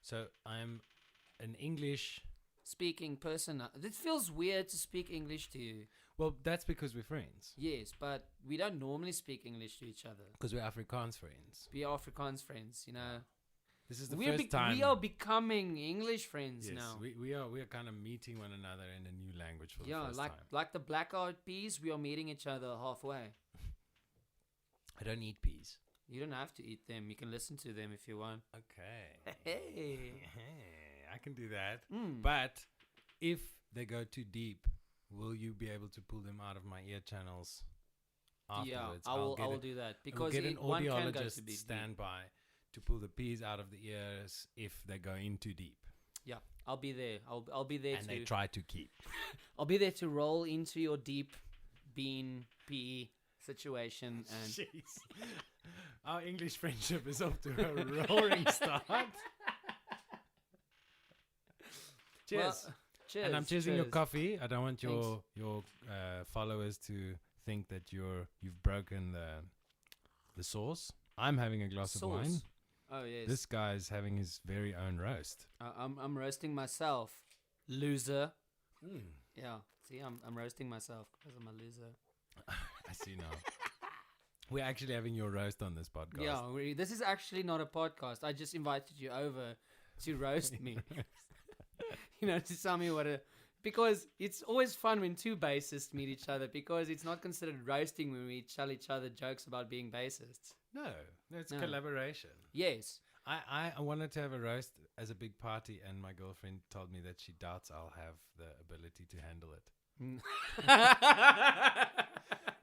So I'm an English. speaking person. It feels weird to speak English to you. Well, that's because we're friends. Yes, but we don't normally speak English to each other. Because we're Afrikaans friends. We are Afrikaans friends, you know. This is the We're first time. we are becoming English friends yes, now. we are kind of meeting one another in a new language for the first like time. like the Black Eyed Peas, we are meeting each other halfway. I don't eat peas. You don't have to eat them. You can listen to them if you want. Okay. Hey. I can do that. Mm. But if they go too deep, will you be able to pull them out of my ear channels afterwards? I will do that because get an one can go audiologist to deep. stand by to pull the peas out of the ears if they go in too deep. Yeah, I'll be there. I'll be there and to. they try to keep. I'll be there to roll into your deep bean PE situation and. Jeez. Our English friendship is off to a roaring start. Cheers. Well, cheers. And I'm cheersing your cheers. coffee. I don't want your followers to think that you've broken the sauce. I'm having a glass of wine. Oh yes. This guy's having his very own roast. I'm roasting myself, loser. Mm. Yeah. See, I'm roasting myself because I'm a loser. I see now. We're actually having your roast on this podcast. Yeah, this is actually not a podcast. I just invited you over to roast me. To tell me because it's always fun when two bassists meet each other because it's not considered roasting when we tell each other jokes about being bassists. No, it's No. collaboration. Yes. I wanted to have a roast as a big party, and my girlfriend told me that she doubts I'll have the ability to handle it.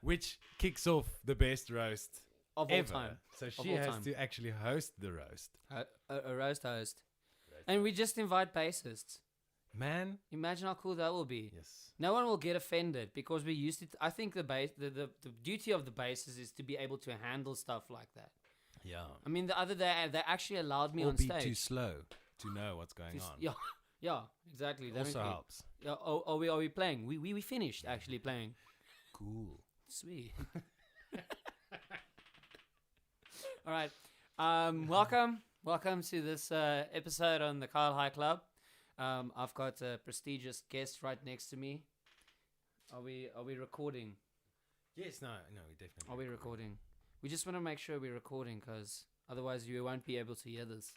Which kicks off the best roast Of all ever. time. So Of she all has time. to actually host the roast. A roast host. And we just invite bassists. Man, Imagine how cool that will be. yes. No one will get offended because we used to. I think the duty of the bassist is to be able to handle stuff like that. Yeah. I mean, the other day they actually allowed me Or on be stage. too slow to know what's going on. Yeah, exactly. It They also don't care. helps. Yeah, are we playing? We finished actually playing. Cool. Sweet. All right. Welcome to this episode on the Kyle High Club. I've got a prestigious guest right next to me. Are we recording? Yes, no, we definitely. Are we recording? We just want to make sure we're recording because otherwise you won't be able to hear this.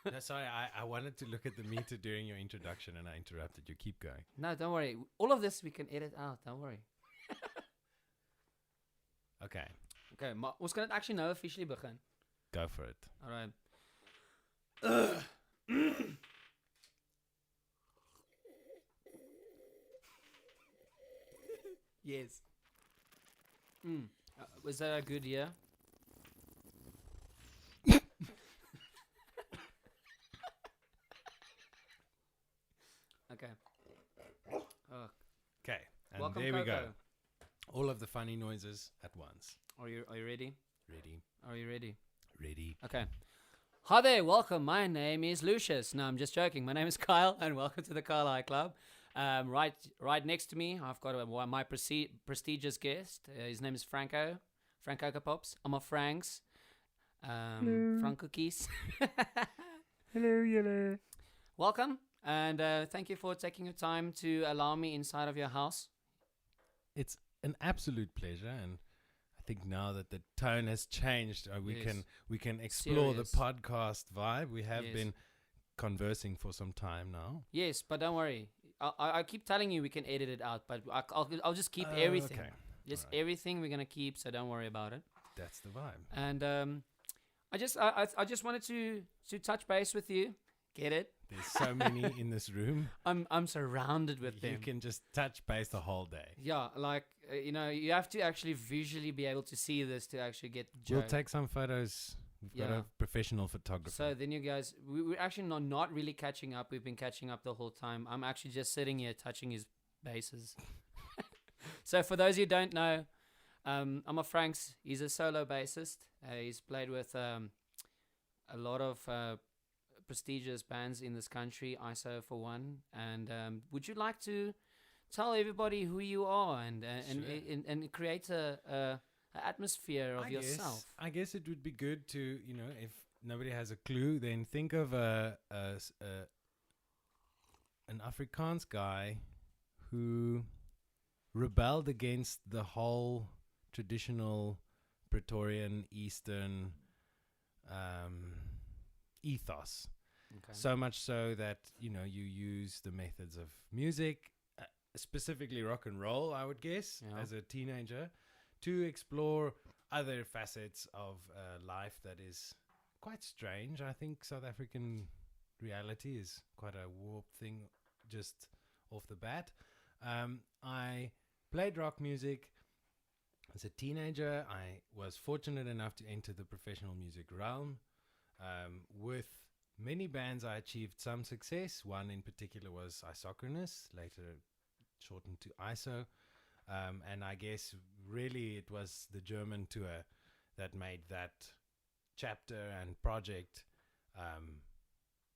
No, sorry, I wanted to look at the meter during your introduction and I interrupted you. Keep going. No, don't worry. All of this we can edit out. Don't worry. Okay, Okay, maar ons kan dit actually nou officially begin. go for it. All right. Yes. Was that a good year? Okay. Okay, and Welcome, there we go. Coco. All of the funny noises at once. Are you ready? Ready, Are you ready? ready. Okay. Hi there, welcome. My name is Lucius. No, I'm just joking. My name is Kyle, and welcome to the Kyle High Club. Right next to me, I've got my prestigious guest. His name is Franco Pops. AmaFranx. Frank Cookies. Hello. Welcome, and thank you for taking your time to allow me inside of your house. It's an absolute pleasure, and I think now that the tone has changed, we can explore Serious. the podcast vibe. We have Yes. been conversing for some time now. Yes, but don't worry. I keep telling you we can edit it out, but I'll just keep everything. Okay, Just alright. everything we're gonna keep, so don't worry about it. That's the vibe. And I just wanted to touch base with you. Get it? There's so many in this room. I'm surrounded with You them. can just touch base the whole day. Yeah, like you have to actually visually be able to see this to actually get the We'll joke. take some photos. We've got Yeah. a professional photographer. So then you guys, we're actually not really catching up. We've been catching up the whole time. I'm actually just sitting here touching his bases. So for those who don't know, AmaFranx, he's a solo bassist. He's played with a lot of prestigious bands in this country, ISO for one. And would you like to tell everybody who you are and create a atmosphere of yourself? I guess it would be good to, if nobody has a clue, then think of an Afrikaans guy who rebelled against the whole traditional Praetorian Eastern ethos. Okay. So much so that, you know, you use the methods of music, specifically rock and roll, I would guess, Yeah. as a teenager, to explore other facets of life that is quite strange. I think South African reality is quite a warped thing just off the bat. I played rock music as a teenager. I was fortunate enough to enter the professional music realm. With many bands, I achieved some success. One in particular was Isochronous, later shortened to ISO. And I guess really it was the German tour that made that chapter and project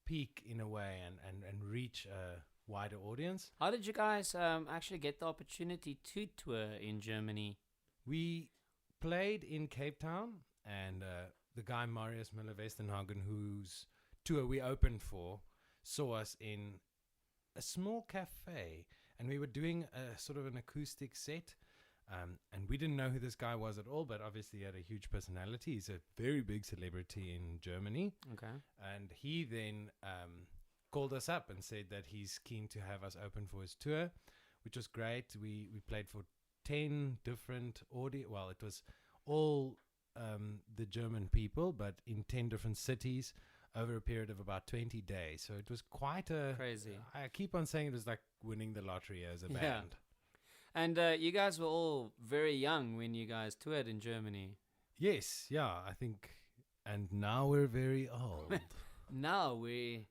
peak in a way and reach a wider audience. How did you guys actually get the opportunity to tour in Germany? We played in Cape Town, and the guy Marius Müller-Westenhagen, whose tour we opened for, saw us in a small cafe, and we were doing a sort of an acoustic set. And we didn't know who this guy was at all, but obviously he had a huge personality. He's a very big celebrity in Germany. Okay. And he then called us up and said that he's keen to have us open for his tour, which was great. We played for 10 different well, it was all the German people, but in 10 different cities over a period of about 20 days. So it was quite a... Crazy. I keep on saying it was like winning the lottery as a Yeah. band. And you guys were all very young when you guys toured in Germany. Yes, yeah, I think... And now we're very old. Now we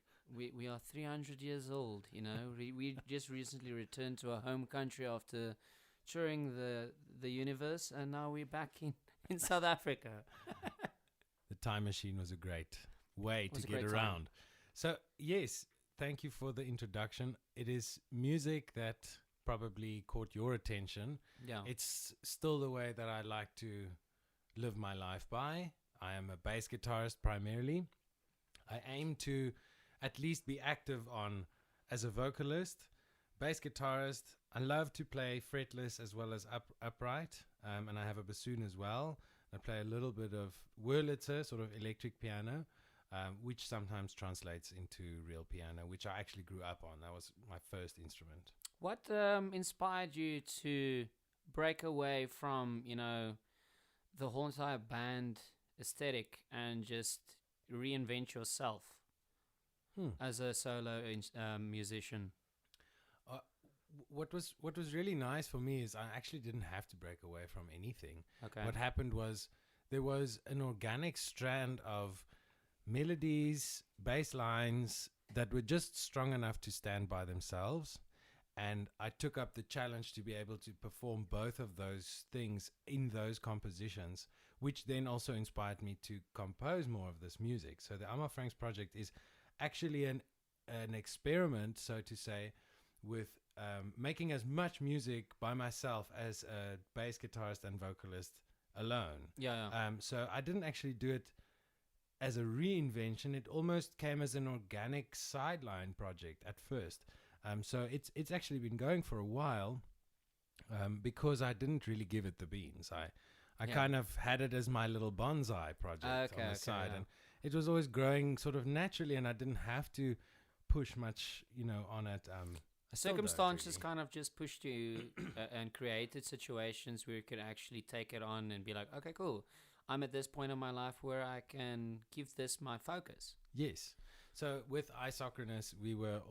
are 300 years old, you know. We just recently returned to our home country after touring the universe, and now we're back in South Africa. The time machine was a great way Was to a get great around. time. So, yes, thank you for the introduction. It is music that probably caught your attention. Yeah. It's still the way that I like to live my life by. I am a bass guitarist primarily. I aim to at least be active on as a vocalist, bass guitarist. I love to play fretless as well as upright, and I have a bassoon as well. I play a little bit of Wurlitzer, sort of electric piano, which sometimes translates into real piano, which I actually grew up on. That was my first instrument. What inspired you to break away from, you know, the whole entire band aesthetic and just reinvent yourself as a solo musician? What was really nice for me is I actually didn't have to break away from anything. Okay. What happened was there was an organic strand of melodies, bass lines that were just strong enough to stand by themselves. And I took up the challenge to be able to perform both of those things in those compositions, which then also inspired me to compose more of this music. So the AmaFranx project is actually an experiment, so to say, with making as much music by myself as a bass guitarist and vocalist alone. Yeah. So I didn't actually do it as a reinvention. It almost came as an organic sideline project at first. So it's actually been going for a while because I didn't really give it the beans. I kind of had it as my little bonsai project on the side. Yeah. And it was always growing sort of naturally, and I didn't have to push much, on it. Circumstances really. kind of just pushed you and created situations where you could actually take it on and be like, okay, cool. I'm at this point in my life where I can give this my focus. Yes. So with Isochronous, we were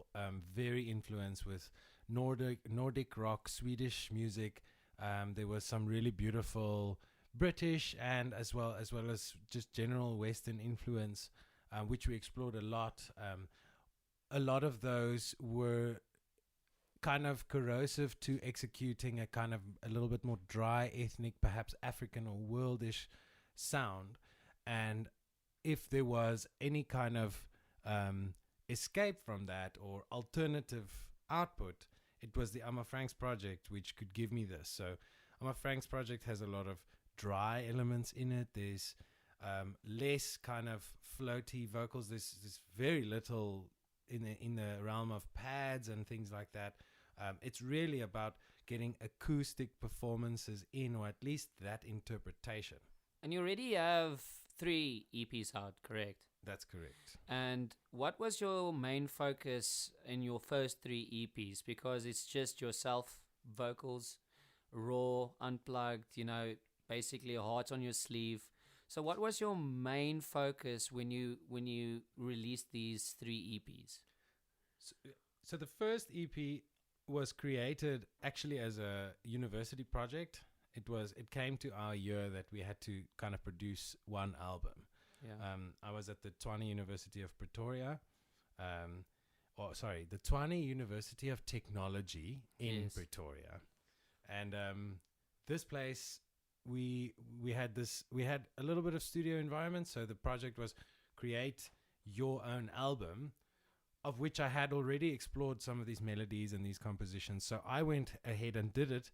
very influenced with Nordic rock, Swedish music. There was some really beautiful British and as well as just general Western influence, which we explored a lot. A lot of those were kind of corrosive to executing a kind of a little bit more dry, ethnic, perhaps African or worldish sound. And if there was any kind of escape from that or alternative output, it was the AmaFranx project which could give me this. So AmaFranx project has a lot of dry elements in it. There's less kind of floaty vocals. There's very little in the realm of pads and things like that. It's really about getting acoustic performances in, or at least that interpretation. And you already have 3 EPs out, correct? That's correct. And what was your main focus in your first 3 EPs? Because it's just yourself, vocals, raw, unplugged, basically a heart on your sleeve. So what was your main focus when you released these 3 EPs? So the first EP was created actually as a university project. It came to our year that we had to kind of produce one album. Yeah. I was at the Tshwane University of Pretoria, the Tshwane University of Technology in Pretoria, and this place we had a little bit of studio environment. So the project was create your own album, of which I had already explored some of these melodies and these compositions. So I went ahead and did it.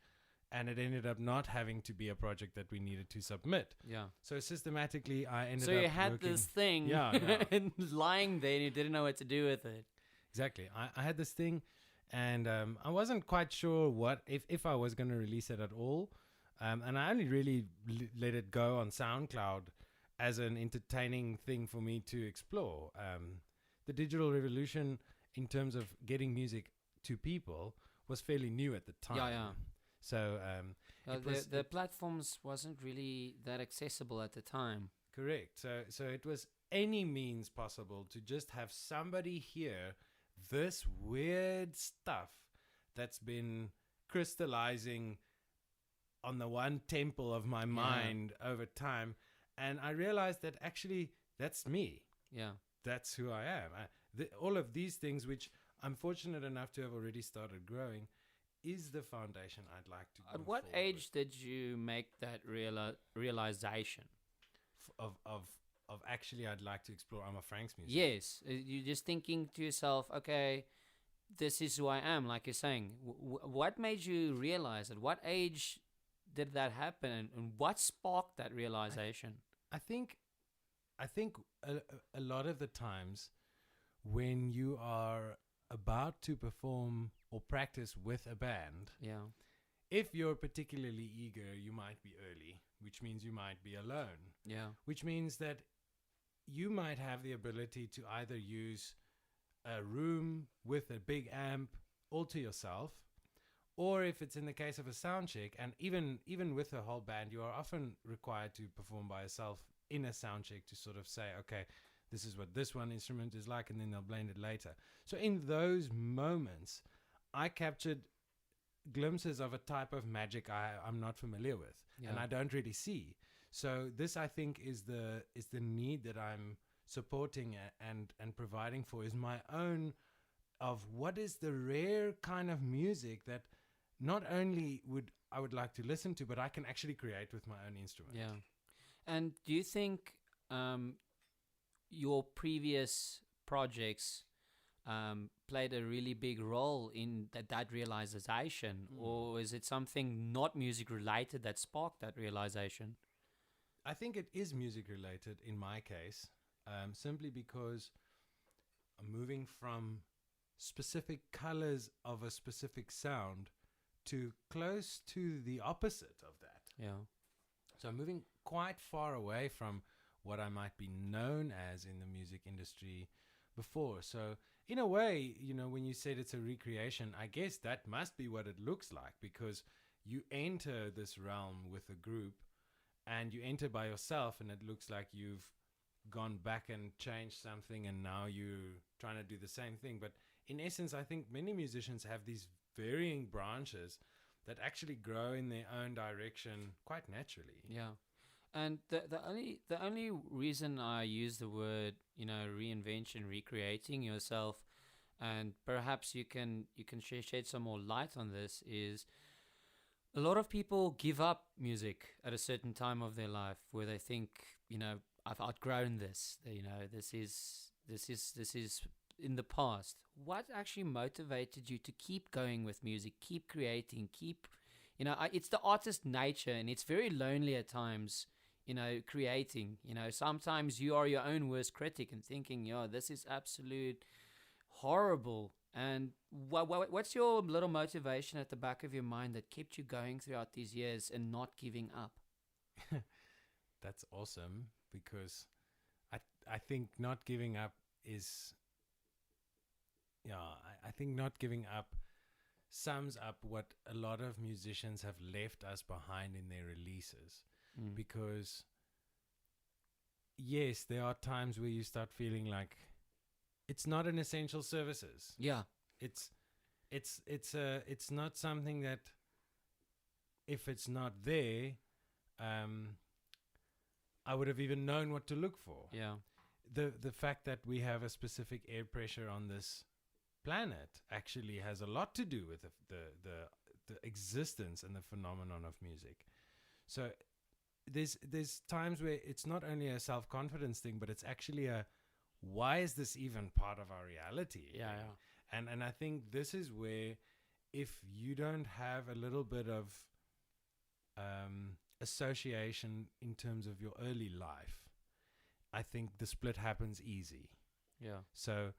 And it ended up not having to be a project that we needed to submit. Yeah. So systematically, I ended up. So you had this thing, and lying there, and you didn't know what to do with it. Exactly. I had this thing, and I wasn't quite sure what if I was going to release it at all. And I only really let it go on SoundCloud as an entertaining thing for me to explore. The digital revolution, in terms of getting music to people, was fairly new at the time. Yeah. So the platforms wasn't really that accessible at the time. Correct. So it was any means possible to just have somebody hear this weird stuff that's been crystallizing on the one temple of my mind over time. And I realized that actually that's me. Yeah. That's who I am. All of these things, which I'm fortunate enough to have already started growing, is the foundation I'd like to. At what age did you make that realization? Of actually, I'd like to explore AmaFranx music. Yes, you're just thinking to yourself, okay, this is who I am. Like you're saying, what made you realize? At what age did that happen, and what sparked that realization? I think a lot of the times when you are about to perform or practice with a band, if you're particularly eager, you might be early, which means you might be alone. Which means that you might have the ability to either use a room with a big amp all to yourself, or if it's in the case of a sound check, and even with a whole band, you are often required to perform by yourself in a sound check to sort of say, okay, this is what this one instrument is like, and then they'll blend it later. So in those moments, I captured glimpses of a type of magic I'm not familiar with, and I don't really see. So this, I think, is the need that I'm supporting and providing for, is my own of what is the rare kind of music that not only I would like to listen to, but I can actually create with my own instrument. Yeah. And do you think your previous projects played a really big role in that realization, or is it something not music related that sparked that realization? I think it is music related in my case, simply because I'm moving from specific colors of a specific sound to close to the opposite of that. Yeah. So I'm moving quite far away from what I might be known as in the music industry before. So in a way, when you said it's a recreation, I guess that must be what it looks like, because you enter this realm with a group and you enter by yourself, and it looks like you've gone back and changed something and now you're trying to do the same thing. But in essence, I think many musicians have these varying branches that actually grow in their own direction quite naturally. Yeah. And the only reason I use the word, reinvention, recreating yourself, and perhaps you can shed some more light on this, is a lot of people give up music at a certain time of their life where they think, I've outgrown this. This is in the past. What actually motivated you to keep going with music, keep creating, it's the artist nature, and it's very lonely at times creating. Sometimes you are your own worst critic and thinking, yo, this is absolute horrible. And what's your little motivation at the back of your mind that kept you going throughout these years and not giving up? That's awesome, because I think not giving up is, I think not giving up sums up what a lot of musicians have left us behind in their releases. Because yes, there are times where you start feeling like it's not an essential services. Yeah. It's not something that, if it's not there, I would have even known what to look for. Yeah. The fact that we have a specific air pressure on this planet actually has a lot to do with the existence and the phenomenon of music. So there's times where it's not only a self-confidence thing, but it's actually a, why is this even part of our reality? Yeah. And I think this is where, if you don't have a little bit of association in terms of your early life, I think the split happens easy. Yeah. So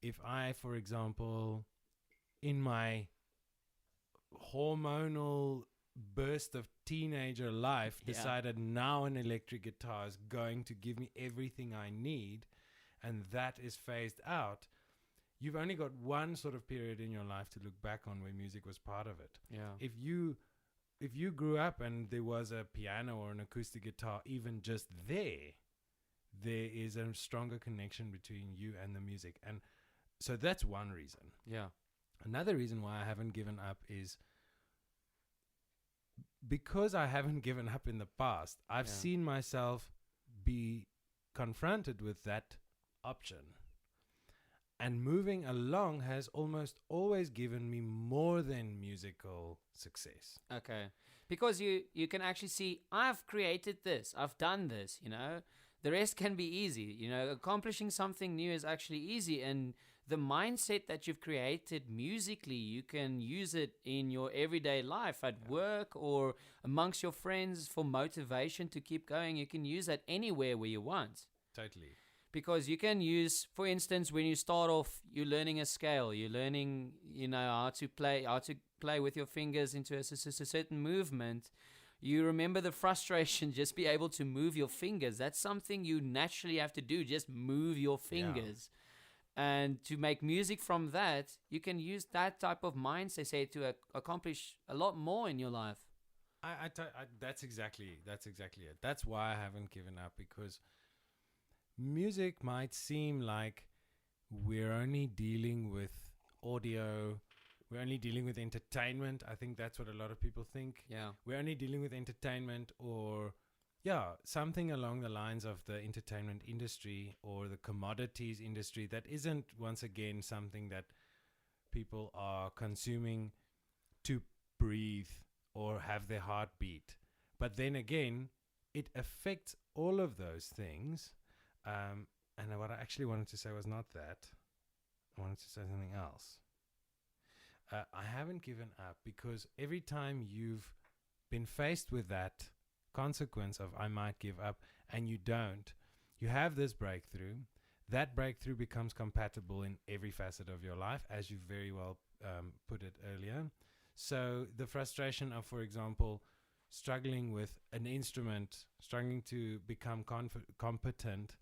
if I, for example, in my hormonal burst of teenager life, decided now an electric guitar is going to give me everything I need, and that is phased out, you've only got one sort of period in your life to look back on where music was part of it. Yeah. If you grew up and there was a piano or an acoustic guitar even just there is a stronger connection between you and the music. And so that's one reason. Yeah. Another reason why I haven't given up is because I haven't given up in the past. I've seen myself be confronted with that option. And moving along has almost always given me more than musical success. Okay. Because you can actually see, I've created this, I've done this, The rest can be easy. Accomplishing something new is actually easy. And the mindset that you've created musically, you can use it in your everyday life, at work or amongst your friends for motivation to keep going. You can use that anywhere where you want. Totally. Because you can use, for instance, when you start off, you're learning a scale, you're learning, how to play with your fingers into a certain movement. You remember the frustration, just be able to move your fingers. That's something you naturally have to do, just move your fingers. Yeah. And to make music from that, you can use that type of mindset, they say, to accomplish a lot more in your life. That's exactly it. That's why I haven't given up, because music might seem like we're only dealing with audio, we're only dealing with entertainment. I think that's what a lot of people think. Yeah. We're only dealing with entertainment, or something along the lines of the entertainment industry or the commodities industry that isn't, once again, something that people are consuming to breathe or have their heart beat. But then again, it affects all of those things. And what I actually wanted to say was not that. I wanted to say something else. I haven't given up because every time you've been faced with that consequence of I might give up and you don't, you have this breakthrough. That breakthrough becomes compatible in every facet of your life, as you very well put it earlier. So the frustration of, for example, struggling with an instrument, struggling to become competent,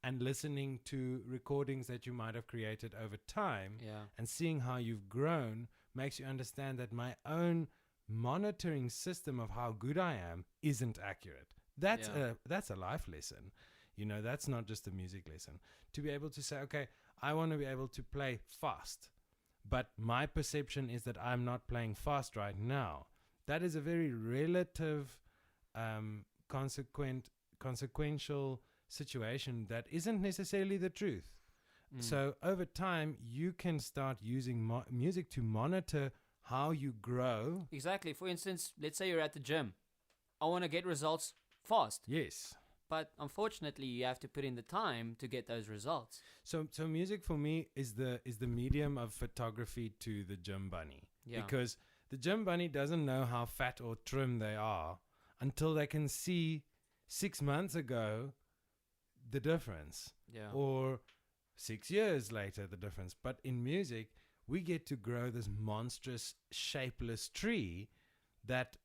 and listening to recordings that you might have created over time, and seeing how you've grown makes you understand that my own monitoring system of how good I am isn't accurate. That's a life lesson. That's not just a music lesson. To be able to say, okay, I want to be able to play fast, but my perception is that I'm not playing fast right now. That is a very relative, consequential situation that isn't necessarily the truth. So over time, you can start using music to monitor how you grow. Exactly. For instance, let's say you're at the gym. I want to get results fast. Yes. But unfortunately, you have to put in the time to get those results. So music for me is the medium of photography to the gym bunny. Yeah. Because the gym bunny doesn't know how fat or trim they are until they can see 6 months ago, the difference, Yeah. or 6 years later, the difference. But in music, we get to grow this monstrous, shapeless tree that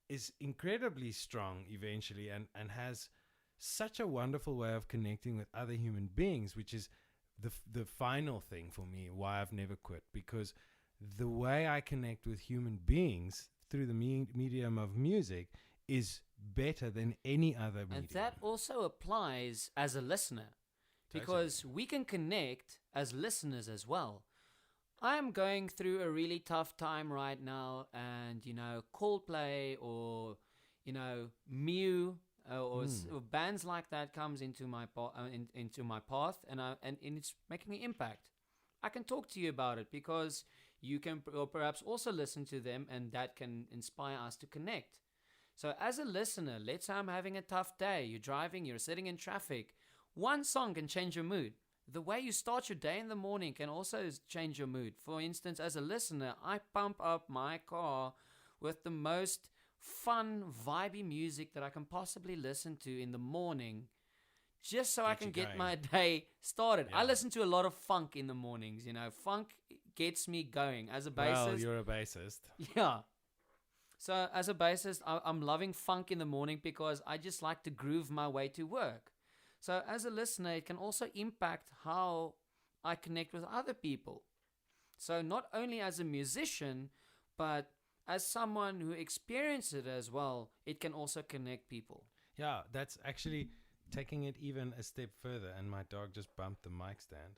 is incredibly strong eventually, and has such a wonderful way of connecting with other human beings, which is the final thing for me, why I've never quit, because the way I connect with human beings through the medium of music is better than any other medium. And that also applies as a listener, because we can connect as listeners as well. I am going through a really tough time right now, and Coldplay or Mew or bands like that comes into my into my path, and it's making an impact. I can talk to you about it because you can or perhaps also listen to them, and that can inspire us to connect. So as a listener, let's say I'm having a tough day. You're driving, you're sitting in traffic. One song can change your mood. The way you start your day in the morning can also change your mood. For instance, as a listener, I pump up my car with the most fun, vibey music that I can possibly listen to in the morning, just so I can get my day started. Yeah. I listen to a lot of funk in the mornings. Funk gets me going. As a bassist, well, you're a bassist. yeah. So as a bassist, I'm loving funk in the morning because I just like to groove my way to work. So as a listener, it can also impact how I connect with other people. So not only as a musician, but as someone who experiences it as well, it can also connect people. Yeah, that's actually taking it even a step further. And my dog just bumped the mic stand.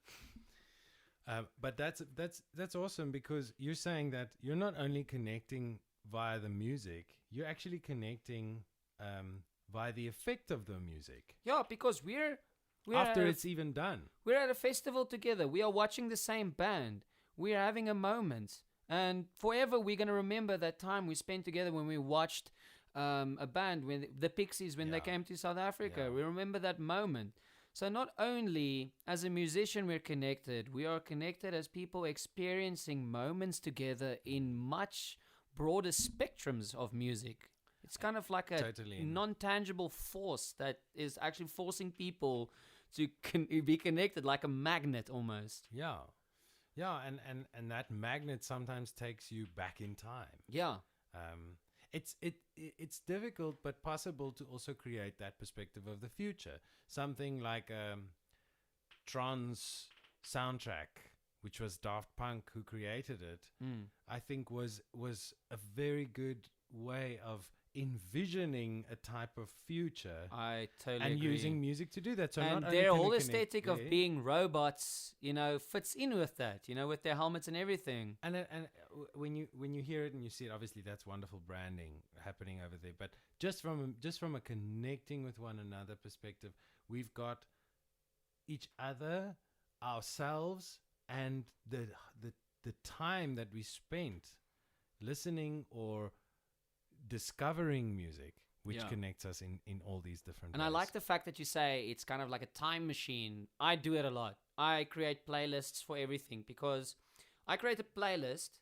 But that's awesome, because you're saying that you're not only connecting via the music, you're actually connecting by the effect of the music. Yeah, because we're after it's even done. We're at a festival together. We are watching the same band. We are having a moment. And forever we're going to remember that time we spent together when we watched a band, when the Pixies, when they came to South Africa. Yeah. We remember that moment. So not only as a musician we're connected, we are connected as people experiencing moments together in much broader spectrums of music. It's kind of like a non-tangible force that is actually forcing people to be connected, like a magnet almost. Yeah. Yeah, and that magnet sometimes takes you back in time. Yeah. It's difficult but possible to also create that perspective of the future. Something like Tron's soundtrack, which was Daft Punk who created it, I think was a very good way of envisioning a type of future. I totally and agree. using music to do that. So and not their only whole aesthetic of being robots, fits in with that, with their helmets and everything. And when you hear it and you see it, obviously that's wonderful branding happening over there. But just from a connecting with one another perspective, we've got each other, ourselves, and the time that we spent listening or discovering music, which connects us in all these different ways. And I like the fact that you say it's kind of like a time machine. I do it a lot. I create playlists for everything, because I create a playlist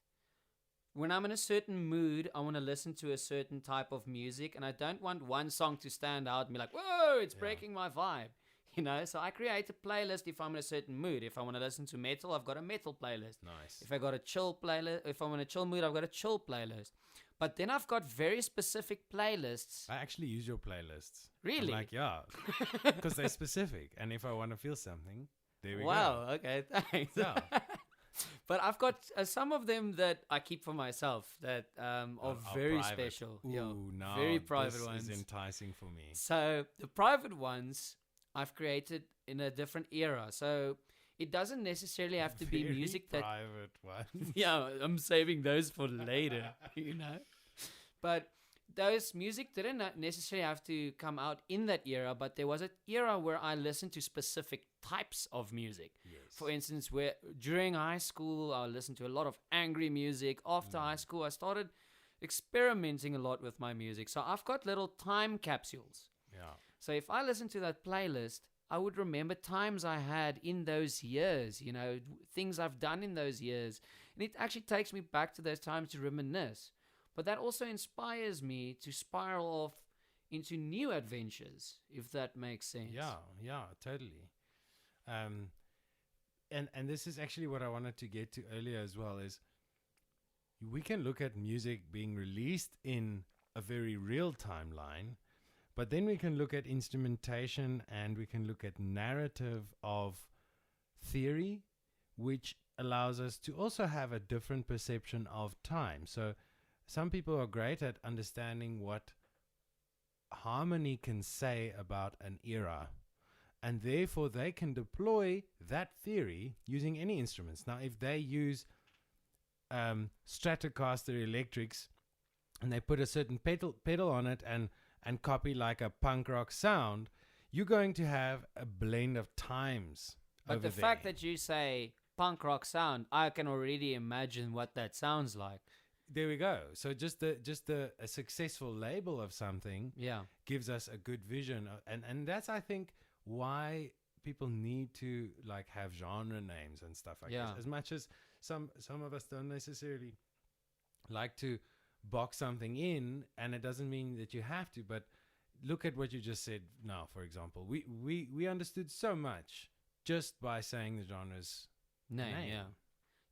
when I'm in a certain mood. I want to listen to a certain type of music, and I don't want one song to stand out and be like, whoa, it's breaking my vibe. So I create a playlist if I'm in a certain mood. If I want to listen to metal, I've got a metal playlist. Nice. If I got a chill playlist, if I'm in a chill mood, I've got a chill playlist. But then I've got very specific playlists. I actually use your playlists. Really? I'm like, yeah, because they're specific. And if I want to feel something, there we go. Wow, okay, thanks. Yeah. But I've got some of them that I keep for myself that are very private. special. Ooh, no, very private ones. This is enticing for me. So the private ones I've created in a different era. So it doesn't necessarily have to be music that private ones. Yeah, I'm saving those for later, But those music didn't necessarily have to come out in that era, but there was an era where I listened to specific types of music. Yes. For instance, where during high school, I listened to a lot of angry music. After high school, I started experimenting a lot with my music. So I've got little time capsules. Yeah. So if I listen to that playlist, I would remember times I had in those years, things I've done in those years. And it actually takes me back to those times to reminisce. But that also inspires me to spiral off into new adventures, if that makes sense. Yeah, totally. Um, and this is actually what I wanted to get to earlier as well, is we can look at music being released in a very real timeline, but then we can look at instrumentation and we can look at narrative of theory, which allows us to also have a different perception of time. So some people are great at understanding what harmony can say about an era, and therefore they can deploy that theory using any instruments. Now, if they use Stratocaster electrics and they put a certain pedal on it and copy like a punk rock sound, you're going to have a blend of times. But the fact that you say punk rock sound, I can already imagine what that sounds like. There we go. So just a successful label of something gives us a good vision, and that's, I think, why people need to like have genre names and stuff like this. As much as some of us don't necessarily like to box something in, and it doesn't mean that you have to, but look at what you just said now, for example. We understood so much just by saying the genre's name. Yeah.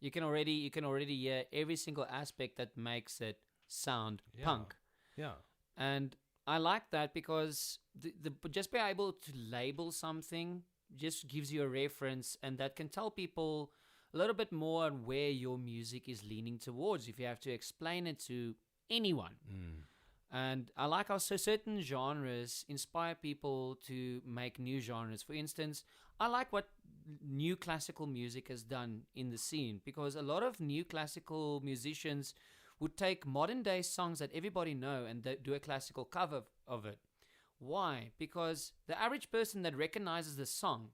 You can already hear every single aspect that makes it sound punk. Yeah. And I like that because the just being able to label something just gives you a reference, and that can tell people a little bit more on where your music is leaning towards if you have to explain it to anyone. And I like how certain genres inspire people to make new genres. For instance, I like what new classical music has done in the scene, because a lot of new classical musicians would take modern day songs that everybody know and do a classical cover of it. Why? Because the average person that recognizes the song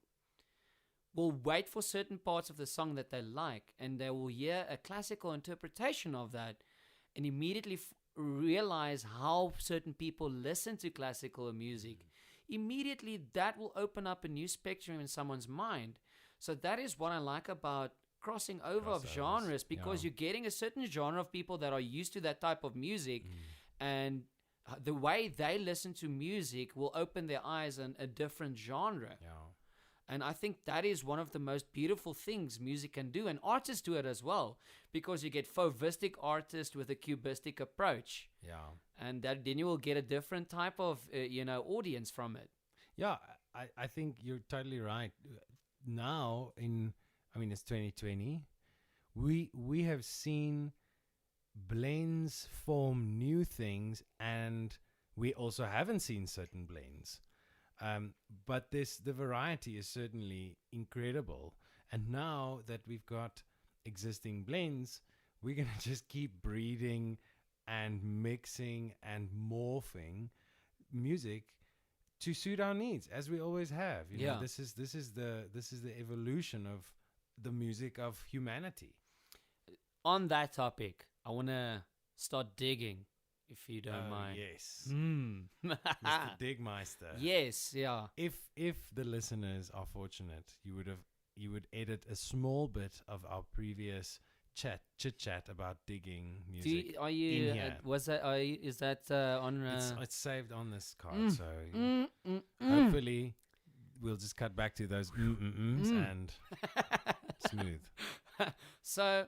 will wait for certain parts of the song that they like, and they will hear a classical interpretation of that and immediately realize how certain people listen to classical music. Immediately that will open up a new spectrum in someone's mind. So that is what I like about crossing over of genres, because you're getting a certain genre of people that are used to that type of music, and the way they listen to music will open their eyes on a different genre. And I think that is one of the most beautiful things music can do, and artists do it as well, because you get fauvistic artists with a cubistic approach. And that then you will get a different type of audience from it. I think you're totally right. Now it's 2020, we have seen blends form new things, and we also haven't seen certain blends. But the variety is certainly incredible. And now that we've got existing blends, we're going to just keep breeding and mixing and morphing music to suit our needs, as we always have. You know, this is the evolution of the music of humanity. On that topic, I want to start digging, if you don't mind. Yes. Mr. Digmeister. Yes, yeah. If the listeners are fortunate, you would edit a small bit of our previous chit chat about digging music. Are you? in here. Is that on? It's saved on this card, so hopefully we'll just cut back to those and smooth. So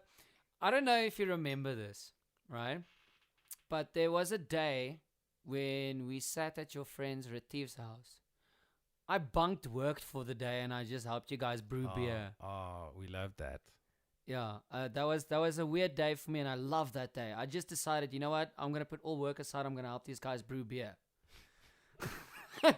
I don't know if you remember this, right? But there was a day when we sat at your friend Retief's house. I bunked work for the day and I just helped you guys brew beer. Oh, we love that. Yeah, that was a weird day for me, and I love that day. I just decided, you know what? I'm going to put all work aside. I'm going to help these guys brew beer. I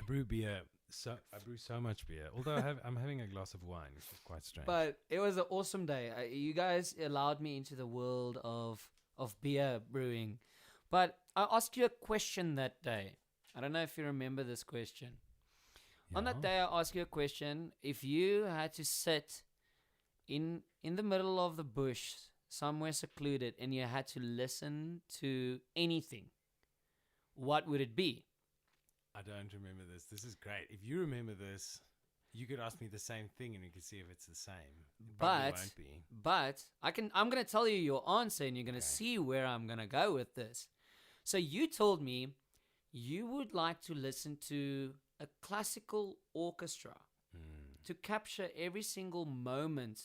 brew beer. I brew so much beer. Although I'm having a glass of wine, which is quite strange. But it was an awesome day. You guys allowed me into the world of beer brewing. But I asked you a question that day. I don't know if you remember this question. Yeah. On that day, I asked you a question. If you had to sit in the middle of the bush, somewhere secluded, and you had to listen to anything, what would it be? I don't remember this. This is great. If you remember this, you could ask me the same thing and we could see if it's the same. It probably won't be. But I'm going to tell you your answer, and you're going to see where I'm going to go with this. So you told me you would like to listen to a classical orchestra to capture every single moment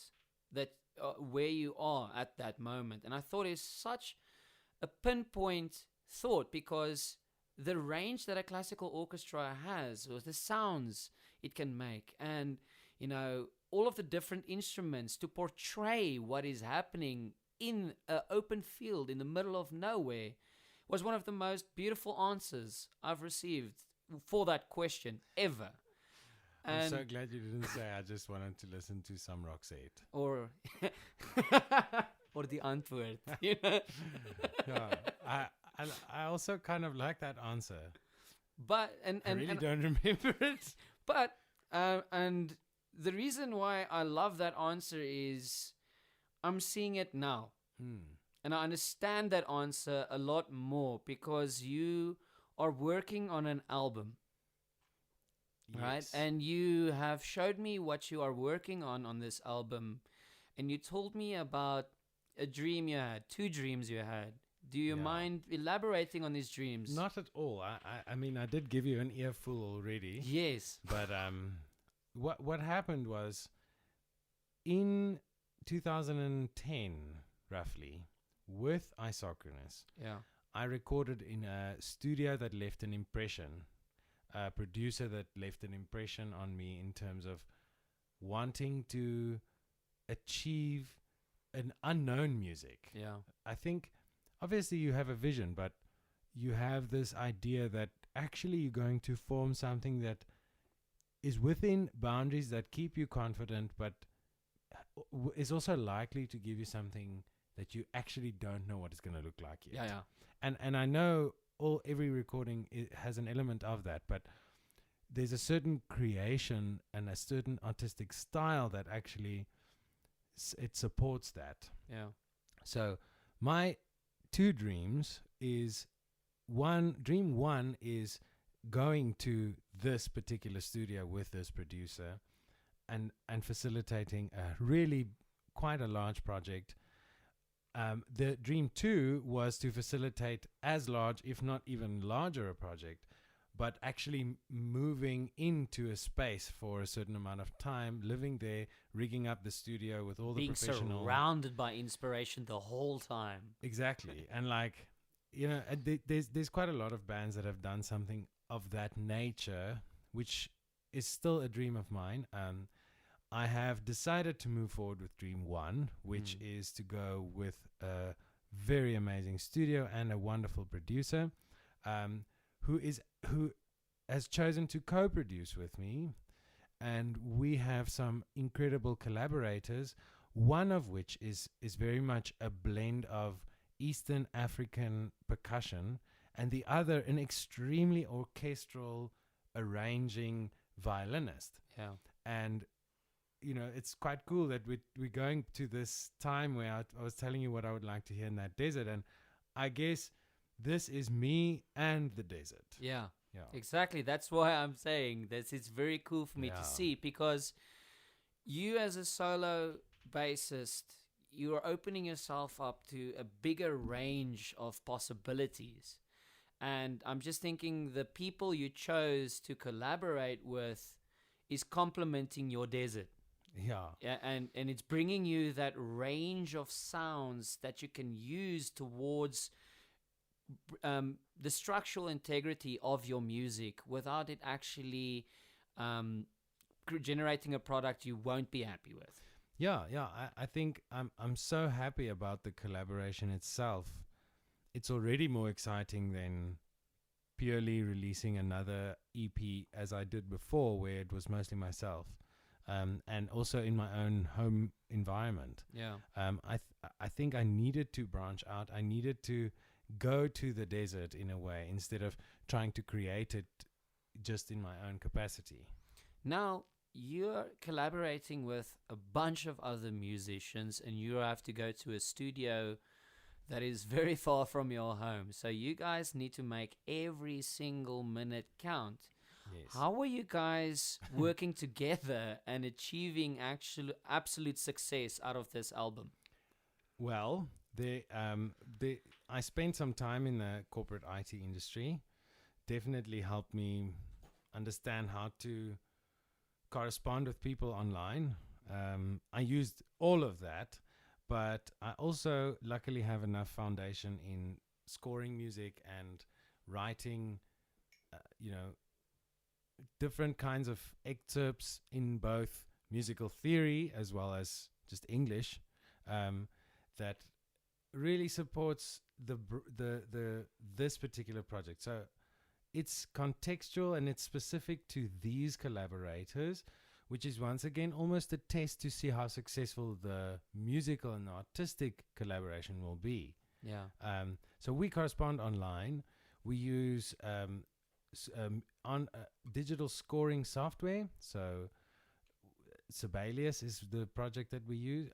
that where you are at that moment. And I thought it's such a pinpoint thought because the range that a classical orchestra has, or the sounds it can make, and all of the different instruments to portray what is happening in an open field in the middle of nowhere, was one of the most beautiful answers I've received for that question ever. I'm And so glad you didn't say I just wanted to listen to some Roxette. or or the antwoord. Yeah, I also kind of like that answer. But I really don't remember it. But and the reason why I love that answer is I'm seeing it now. And I understand that answer a lot more because you are working on an album. Yes. Right? And you have showed me what you are working on this album. And you told me about a dream you had, 2 dreams you had. Do you mind elaborating on these dreams? Not at all. I mean, I did give you an earful already. Yes. But what happened was in 2010, roughly, with Isochronous, I recorded in a studio that left an impression, a producer that left an impression on me in terms of wanting to achieve an unknown music. Yeah. I think obviously you have a vision, but you have this idea that actually you're going to form something that is within boundaries that keep you confident, but is also likely to give you something that you actually don't know what it's going to look like yet. Yeah. And I know every recording has an element of that, but there's a certain creation and a certain artistic style that actually it supports that. Yeah. So my 2 dreams is dream one is going to this particular studio with this producer and facilitating a really quite a large project. The dream 2 was to facilitate as large, if not even larger, a project, but actually moving into a space for a certain amount of time, living there, rigging up the studio with all the professional... Being surrounded by inspiration the whole time. Exactly. And there's quite a lot of bands that have done something of that nature, which is still a dream of mine. I have decided to move forward with dream 1, which is to go with a very amazing studio and a wonderful producer, who has chosen to co-produce with me, and we have some incredible collaborators, one of which is very much a blend of Eastern African percussion, and the other an extremely orchestral arranging violinist. Yeah. And it's quite cool that we're going to this time where I was telling you what I would like to hear in that desert, and I guess this is me and the desert. Yeah, exactly. That's why I'm saying this. It's very cool for me to see, because you as a solo bassist, you are opening yourself up to a bigger range of possibilities. And I'm just thinking the people you chose to collaborate with is complementing your desert. Yeah. And it's bringing you that range of sounds that you can use towards the structural integrity of your music without it actually generating a product you won't be happy with. Yeah. I think I'm so happy about the collaboration itself. It's already more exciting than purely releasing another EP as I did before, where it was mostly myself. And also in my own home environment. Yeah. I think I needed to branch out. I needed to go to the desert in a way instead of trying to create it just in my own capacity. Now, you're collaborating with a bunch of other musicians, and you have to go to a studio that is very far from your home. So you guys need to make every single minute count. Yes. How are you guys working together and achieving absolute success out of this album? Well, I spent some time in the corporate IT industry definitely helped me understand how to correspond with people online. I used all of that, but I also luckily have enough foundation in scoring music and writing, you know, different kinds of excerpts in both musical theory as well as just English, that really supports the this particular project. So it's contextual and it's specific to these collaborators, which is once again almost a test to see how successful the musical and artistic collaboration will be. Yeah. So we correspond online. We use on digital scoring software. So Sibelius is the project that we use,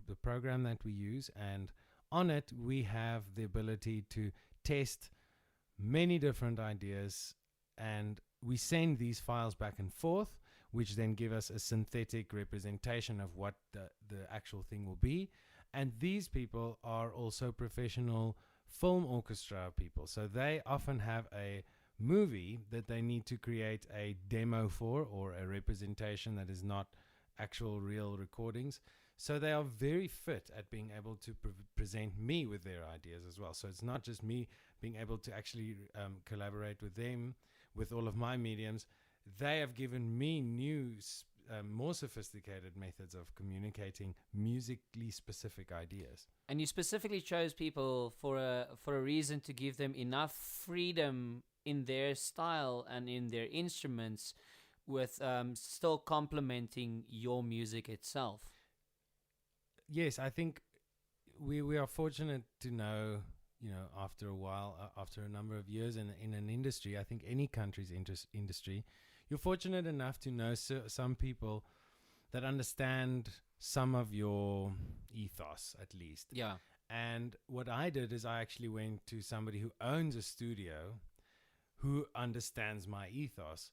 the program that we use, and on it we have the ability to test many different ideas, and we send these files back and forth, which then give us a synthetic representation of what the actual thing will be. And these people are also professional film orchestra people, so they often have a movie that they need to create a demo for, or a representation that is not actual real recordings. So they are very fit at being able to present me with their ideas as well. So it's not just me being able to actually collaborate with them with all of my mediums. They have given me new, more sophisticated methods of communicating musically specific ideas. And you specifically chose people for a reason, to give them enough freedom in their style and in their instruments, with still complementing your music itself. Yes, I think we are fortunate to know, after a while, after a number of years in an industry, I think any country's industry, you're fortunate enough to know some people that understand some of your ethos, at least. Yeah. And what I did is I actually went to somebody who owns a studio who understands my ethos,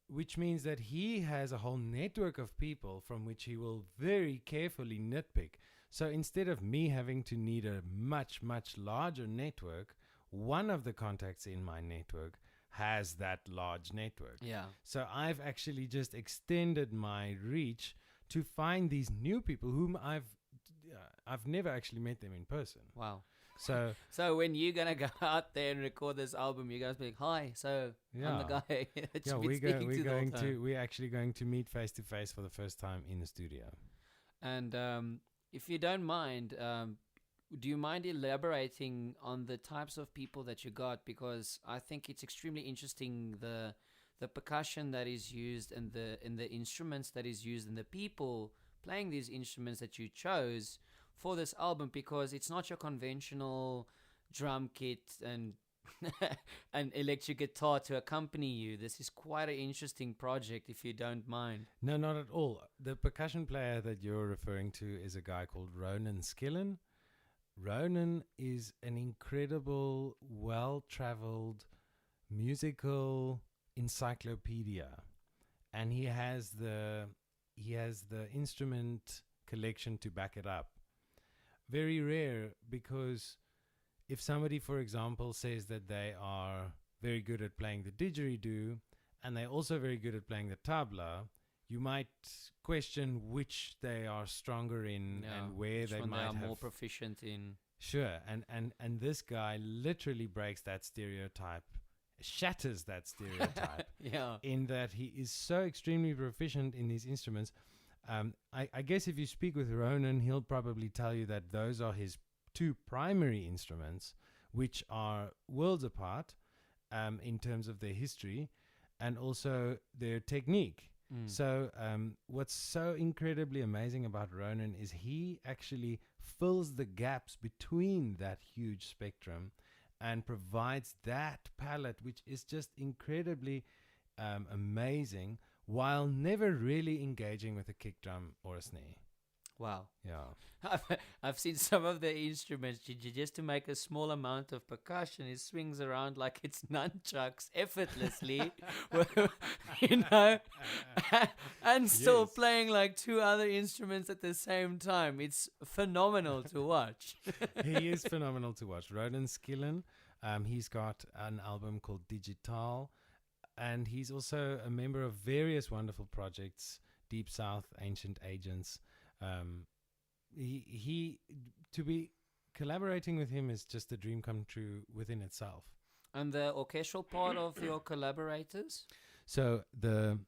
which means that he has a whole network of people from which he will very carefully nitpick. So instead of me having to need a much, much larger network, one of the contacts in my network has that large network. Yeah. So I've actually just extended my reach to find these new people whom I've never actually met them in person. Wow. So when you're gonna go out there and record this album, you guys be like, "Hi, so I'm the guy that you've been speaking to the whole time." We're actually going to meet face to face for the first time in the studio. And if you don't mind, do you mind elaborating on the types of people that you got? Because I think it's extremely interesting, the percussion that is used, and the instruments that is used, and the people playing these instruments that you chose for this album, because it's not your conventional drum kit and an electric guitar to accompany you. This is quite an interesting project, if you don't mind. No, not at all. The percussion player that you're referring to is a guy called Ronan Skillen. Ronan is an incredible, well-traveled musical encyclopedia, and he has the instrument collection to back it up. Very rare, because if somebody, for example, says that they are very good at playing the didgeridoo and they're also very good at playing the tabla, you might question which they are stronger in, and where they might are have more proficient in. Sure, and this guy literally breaks that stereotype, shatters that stereotype. Yeah. In that he is so extremely proficient in these instruments. I guess if you speak with Ronan, he'll probably tell you that those are his two primary instruments, which are worlds apart in terms of their history and also their technique. So what's so incredibly amazing about Ronan is he actually fills the gaps between that huge spectrum and provides that palette, which is just incredibly amazing, while never really engaging with a kick drum or a snare. Wow. Yeah. I've seen some of the instruments. Just to make a small amount of percussion, it swings around like it's nunchucks effortlessly, and still Yes. playing like two other instruments at the same time. It's phenomenal to watch. He is phenomenal to watch. Ronan Skillen. He's got an album called Digital, and he's also a member of various wonderful projects, Deep South, Ancient Agents. He to be collaborating with him is just a dream come true within itself. And the orchestral part of your collaborators? So the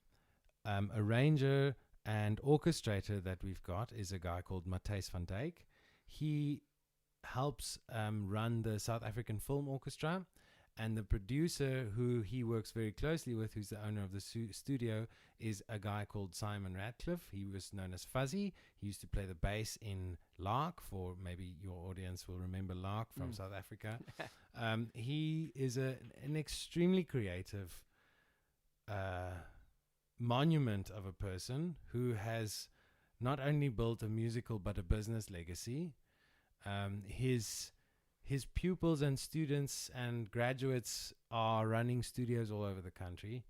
arranger and orchestrator that we've got is a guy called Matthijs van Dijk. He helps run the South African Film Orchestra, and the producer who he works very closely with, who's the owner of the studio, is a guy called Simon Radcliffe. He was known as Fuzzy. He used to play the bass in Lark, for maybe your audience will remember Lark from South Africa. He is an extremely creative monument of a person who has not only built a musical but a business legacy. His pupils and students and graduates are running studios all over the country,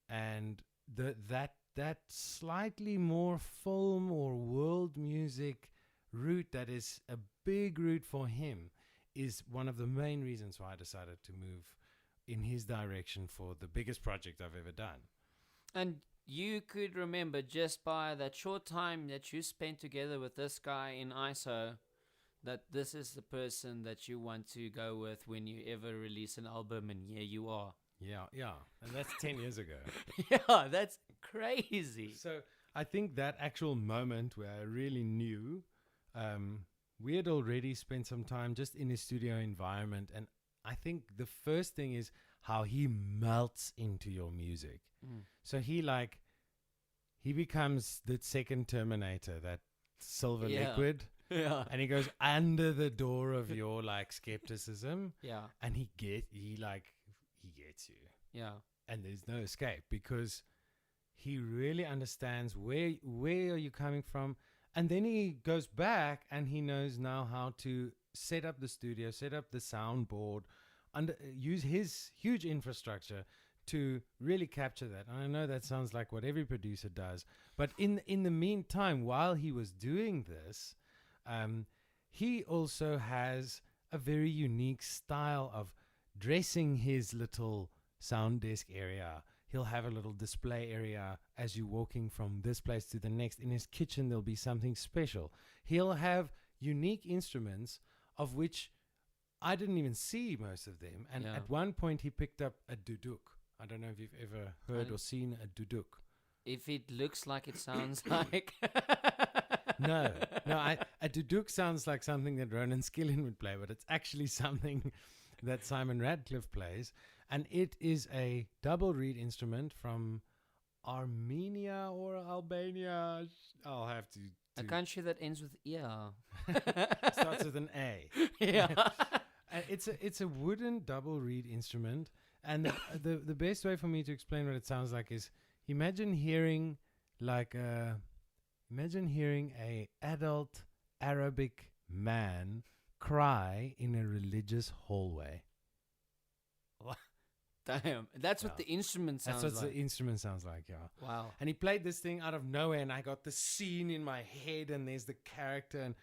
and that slightly more film or world music route that is a big route for him is one of the main reasons why I decided to move in his direction for the biggest project I've ever done. And you could remember, just by that short time that you spent together with this guy in ISO, that this is the person that you want to go with when you ever release an album, and here you are. Yeah. And that's 10 years ago. Yeah, that's crazy. So I think that actual moment where I really knew, we had already spent some time just in his studio environment. And I think the first thing is how he melts into your music. So he becomes the second Terminator, that silver liquid. Yeah. And he goes under the door of your skepticism. Yeah. And he gets you. Yeah. And there's no escape, because he really understands where are you coming from. And then he goes back and he knows now how to set up the studio, set up the soundboard, use his huge infrastructure to really capture that. And I know that sounds like what every producer does, but in the meantime, while he was doing this, he also has a very unique style of dressing his little sound desk area. He'll have a little display area as you're walking from this place to the next. In his kitchen, there'll be something special. He'll have unique instruments, of which I didn't even see most of them. And at one point, he picked up a duduk. I don't know if you've ever heard or seen a duduk. If it looks like it sounds like... No, a duduk sounds like something that Ronan Skillen would play, but it's actually something that Simon Radcliffe plays. And it is a double reed instrument from Armenia or Albania. I'll have to a country that ends with ear. Starts with an A. Yeah. And it's a wooden double reed instrument. And the best way for me to explain what it sounds like is, imagine hearing a adult Arabic man cry in a religious hallway. Damn, that's what the instrument sounds like. That's what the instrument sounds like, yeah. Wow. And he played this thing out of nowhere, and I got the scene in my head, and there's the character, and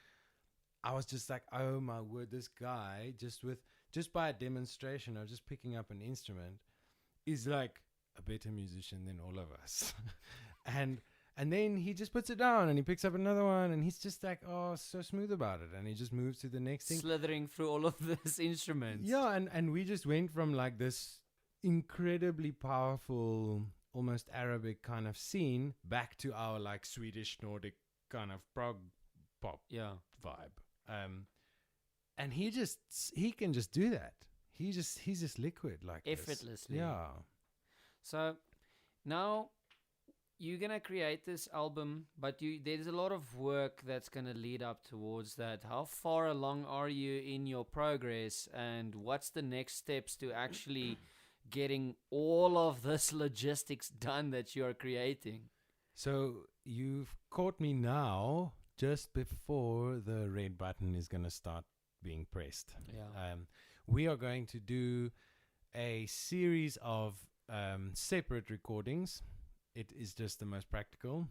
I was just like, oh my word, this guy, just by a demonstration of just picking up an instrument, is like a better musician than all of us. And then he just puts it down and he picks up another one, and he's just like, oh, so smooth about it. And he just moves to the next thing. Slithering through all of this instruments. Yeah, and we just went from like this incredibly powerful, almost Arabic kind of scene back to our like Swedish Nordic kind of prog pop vibe. And he can just do that. He's just liquid like effortlessly. This. Yeah. So now you're gonna create this album, but there's a lot of work that's gonna lead up towards that. How far along are you in your progress, and what's the next steps to actually getting all of this logistics done that you're creating? So you've caught me now just before the red button is gonna start being pressed. Yeah. We are going to do a series of separate recordings. It is just the most practical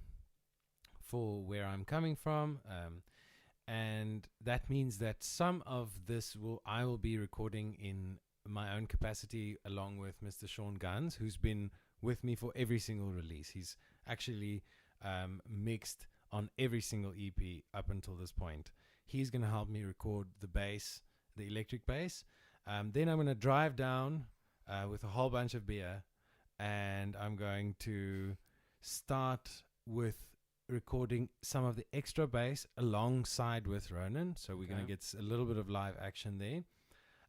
for where I'm coming from. And that means that some of this I will be recording in my own capacity along with Mr. Sean Guns, who's been with me for every single release. He's actually mixed on every single EP up until this point. He's going to help me record the bass, the electric bass. Then I'm going to drive down with a whole bunch of beer, and I'm going to start with recording some of the extra bass alongside with Ronan. So we're going to get a little bit of live action there.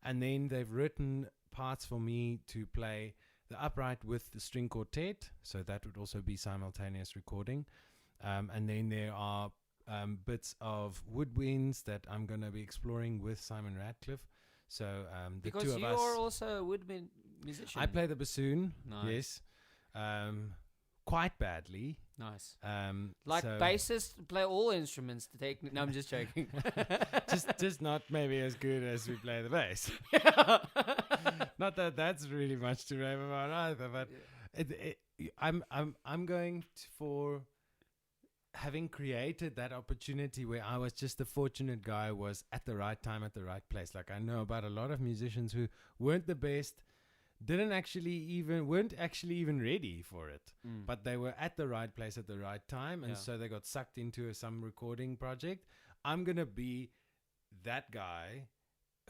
And then they've written parts for me to play the upright with the string quartet. So that would also be simultaneous recording. And then there are bits of woodwinds that I'm going to be exploring with Simon Radcliffe. So the because two of you us. are also a woodwind musician. I play the bassoon. Nice. Yes. Quite badly. Nice. Like bassists play all instruments to take. No, I'm just joking. just not maybe as good as we play the bass. Not that that's really much to rave about either, but I'm going for having created that opportunity where I was just the fortunate guy who was at the right time at the right place. Like I know about a lot of musicians who weren't the best, weren't actually even ready for it, but they were at the right place at the right time, and so they got sucked into some recording project. I'm gonna be that guy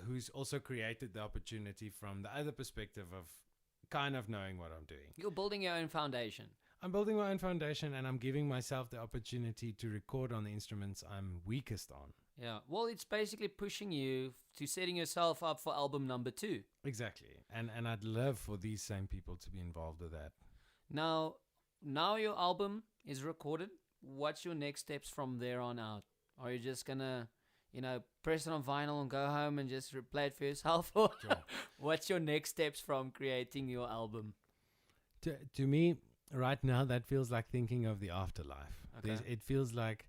who's also created the opportunity from the other perspective of kind of knowing what I'm doing. You're building your own foundation. I'm building my own foundation, and I'm giving myself the opportunity to record on the instruments I'm weakest on. Yeah. Well, it's basically pushing you to setting yourself up for album number 2. Exactly. And I'd love for these same people to be involved with that. Now your album is recorded. What's your next steps from there on out? Are you just going to, press it on vinyl and go home and just play it for yourself? Or what's your next steps from creating your album? To me, right now, that feels like thinking of the afterlife. Okay. It feels like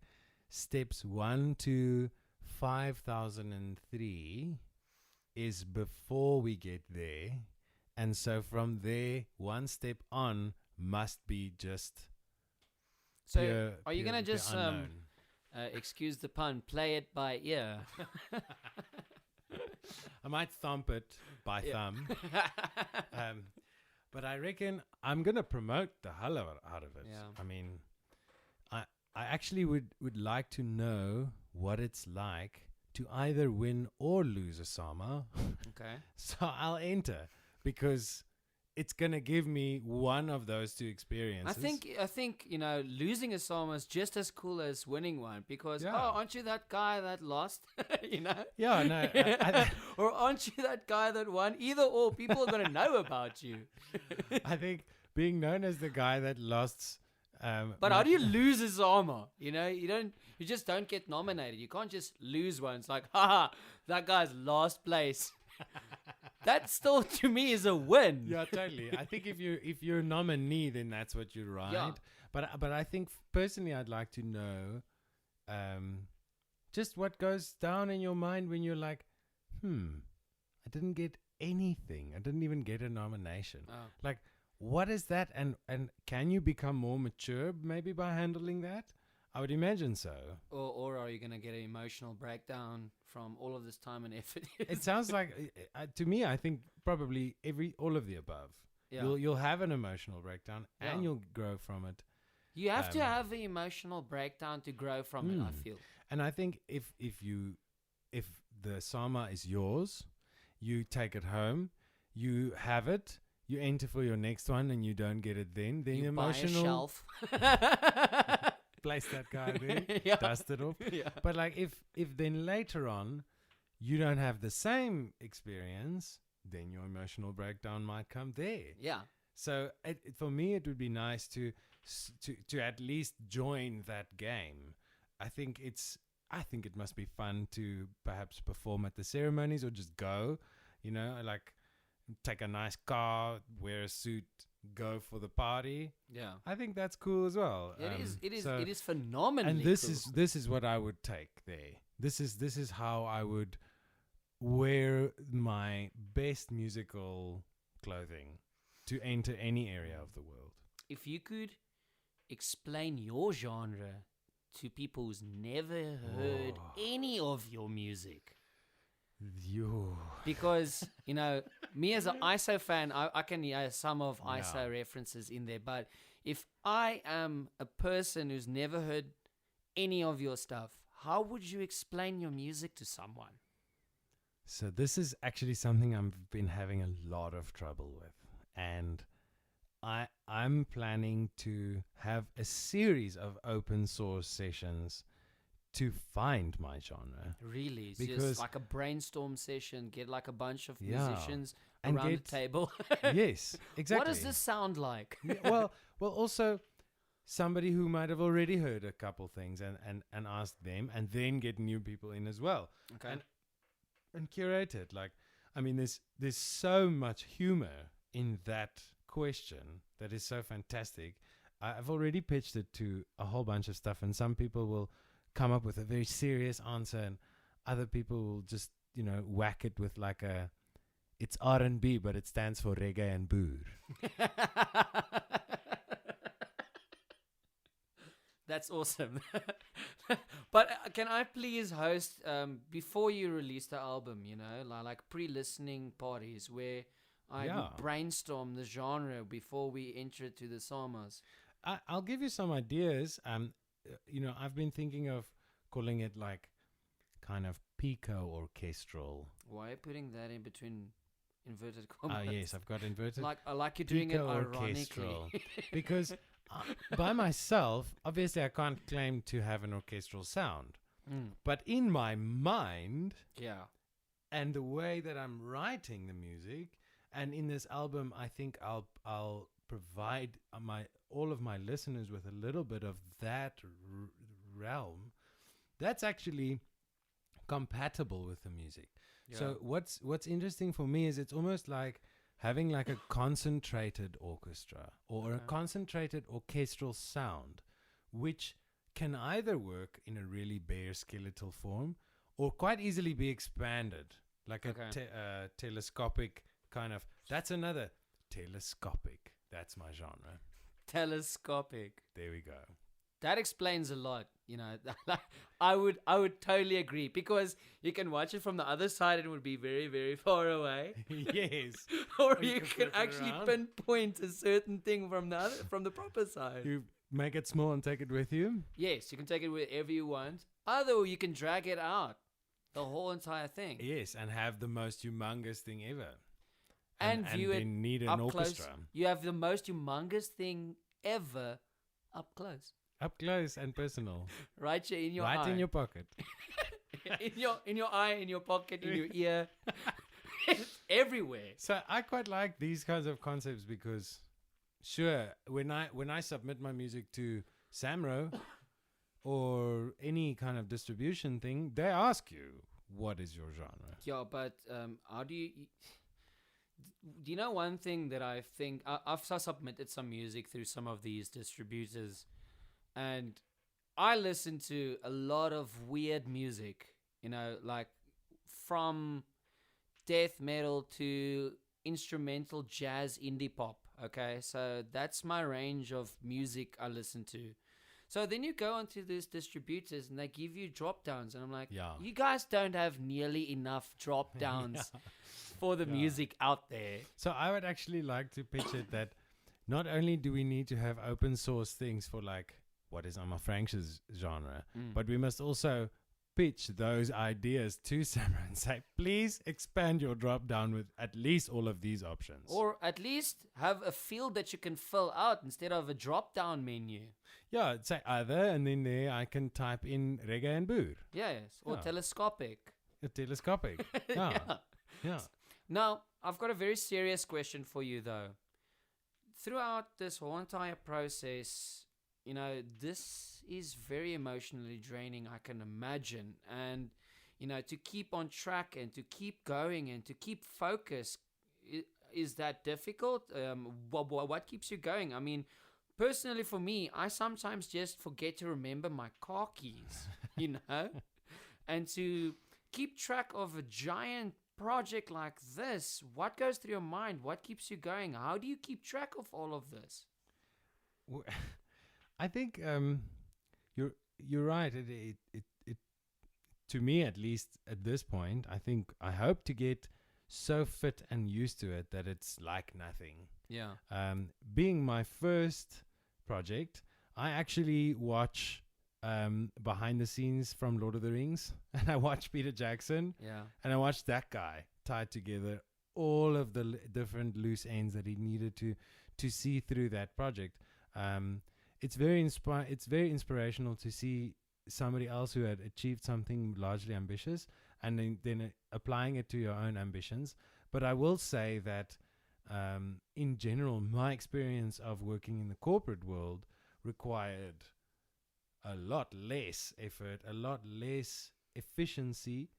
steps 1 to 5003 is before we get there. And so from there, one step on must be just So pure, are you going to just, unknown. excuse the pun, play it by ear? I might thump it by thumb. But I reckon I'm going to promote the hell out of it. Yeah. I mean, I actually would like to know what it's like to either win or lose a Sama. Okay. So I'll enter because it's going to give me one of those two experiences. I think losing a song is just as cool as winning one because aren't you that guy that lost? Yeah, no. Or aren't you that guy that won? Either or, people are gonna know about you. I think being known as the guy that lost. But how do you lose a Zama? You just don't get nominated. You can't just lose one. It's like, that guy's last place. That still to me is a win. Yeah, totally. I think if you're a nominee, then that's what you write. Yeah. But I think personally, I'd like to know, just what goes down in your mind when you're like, I didn't get anything. I didn't even get a nomination. Oh. Like, what is that? And can you become more mature maybe by handling that? I would imagine so. Or are you going to get an emotional breakdown from all of this time and effort? It sounds like, to me, I think probably all of the above. Yeah. You'll have an emotional breakdown and you'll grow from it. You have to have the emotional breakdown to grow from it, I feel. And I think if the Sama is yours, you take it home, you have it, you enter for your next one and you don't get it then you emotional... buy a shelf. Place that guy there, dust it off. Yeah. But like if then later on you don't have the same experience, then your emotional breakdown might come there. Yeah. So for me, it would be nice to at least join that game. I think it must be fun to perhaps perform at the ceremonies or just go, like take a nice car, wear a suit, go for the party. Yeah, I think that's cool as well. It is phenomenally. And this is what I would take there. This is how I would wear my best musical clothing to enter any area of the world. If you could explain your genre to people who's never heard any of your music. You. Because, me as an ISO fan, I can hear some of ISO references in there. But if I am a person who's never heard any of your stuff, how would you explain your music to someone? So this is actually something I've been having a lot of trouble with, and I'm planning to have a series of open source sessions to find my genre. Really? It's Because- just like a brainstorm session, get like a bunch of Yeah. musicians And around get- the table. Yes, exactly. What does this sound like? Yeah, well, also somebody who might have already heard a couple things and ask them, and then get new people in as well. Okay. And curate it. Like, I mean, there's so much humor in that question that is so fantastic. I've already pitched it to a whole bunch of stuff, and some people will come up with a very serious answer, and other people will just, whack it with like it's R&B, but it stands for reggae and boer. That's awesome. But can I please host, before you release the album, like pre-listening parties where I brainstorm the genre before we enter to the Samas? I'll give you some ideas. I've been thinking of calling it like kind of pico orchestral. Why are you putting that in between inverted Oh, commas? yes, I've got inverted. I like you're doing it pico ironically. orchestral. Because by myself, obviously I can't claim to have an orchestral sound. But in my mind, Yeah. and the way that I'm writing the music, and in this album, I think I'll provide all of my listeners with a little bit of that realm. That's actually compatible with the music. Yeah. So what's interesting for me is it's almost like having like a concentrated orchestra or a Okay. concentrated orchestral sound, which can either work in a really bare skeletal form or quite easily be expanded, like Okay. a telescopic kind of. That's another telescopic. That's my genre. Telescopic. There we go. That explains a lot, I would totally agree, because you can watch it from the other side and it would be very, very far away. Yes. Or Or you you can can flip it actually around. pinpoint a certain thing from the proper side. You make it small and take it with you. Yes, you can take it wherever you want. Either you can drag it out, the whole entire thing. Yes, and have the most humongous thing ever. And view it then need an up orchestra. close. You have the most humongous thing ever up close. Up close and personal. Right here in your Right eye. in your pocket. in your eye, in your pocket, in your ear. It's everywhere. So I quite like these kinds of concepts because, sure, when I submit my music to Samro or any kind of distribution thing, they ask you, what is your genre? Yeah, but how do you... Do you know one thing that I think... I've submitted some music through some of these distributors, and I listen to a lot of weird music, like from death metal to instrumental jazz indie pop, okay? So that's my range of music I listen to. So then you go onto these distributors and they give you drop downs, and I'm like, Yeah. you guys don't have nearly enough drop downs for the music out there. So I would actually like to pitch it that not only do we need to have open source things for like what is AmaFranx's genre, but we must also pitch those ideas to Samra and say, please expand your drop down with at least all of these options. Or at least have a field that you can fill out instead of a drop down menu. Yeah, say either, and then there I can type in reggae and boer. Yes, or Yeah. telescopic. Telescopic. Yeah. Yeah. Now, I've got a very serious question for you, though. Throughout this whole entire process, this is very emotionally draining, I can imagine. And, to keep on track and to keep going and to keep focus, is that difficult? What keeps you going? I mean, personally for me, I sometimes just forget to remember my car keys, and to keep track of a giant project like this, what goes through your mind? What keeps you going? How do you keep track of all of this? I think you're right. It to me, at least at this point, I hope to get so fit and used to it that it's like nothing. Yeah. Being my first project, I actually watch behind the scenes from Lord of the Rings, and I watch Peter Jackson, Yeah. and I watched that guy tie together all of the different loose ends that he needed to see through that project. It's very inspirational to see somebody else who had achieved something largely ambitious and then applying it to your own ambitions. But I will say that in general, my experience of working in the corporate world required a lot less effort, a lot less efficiency.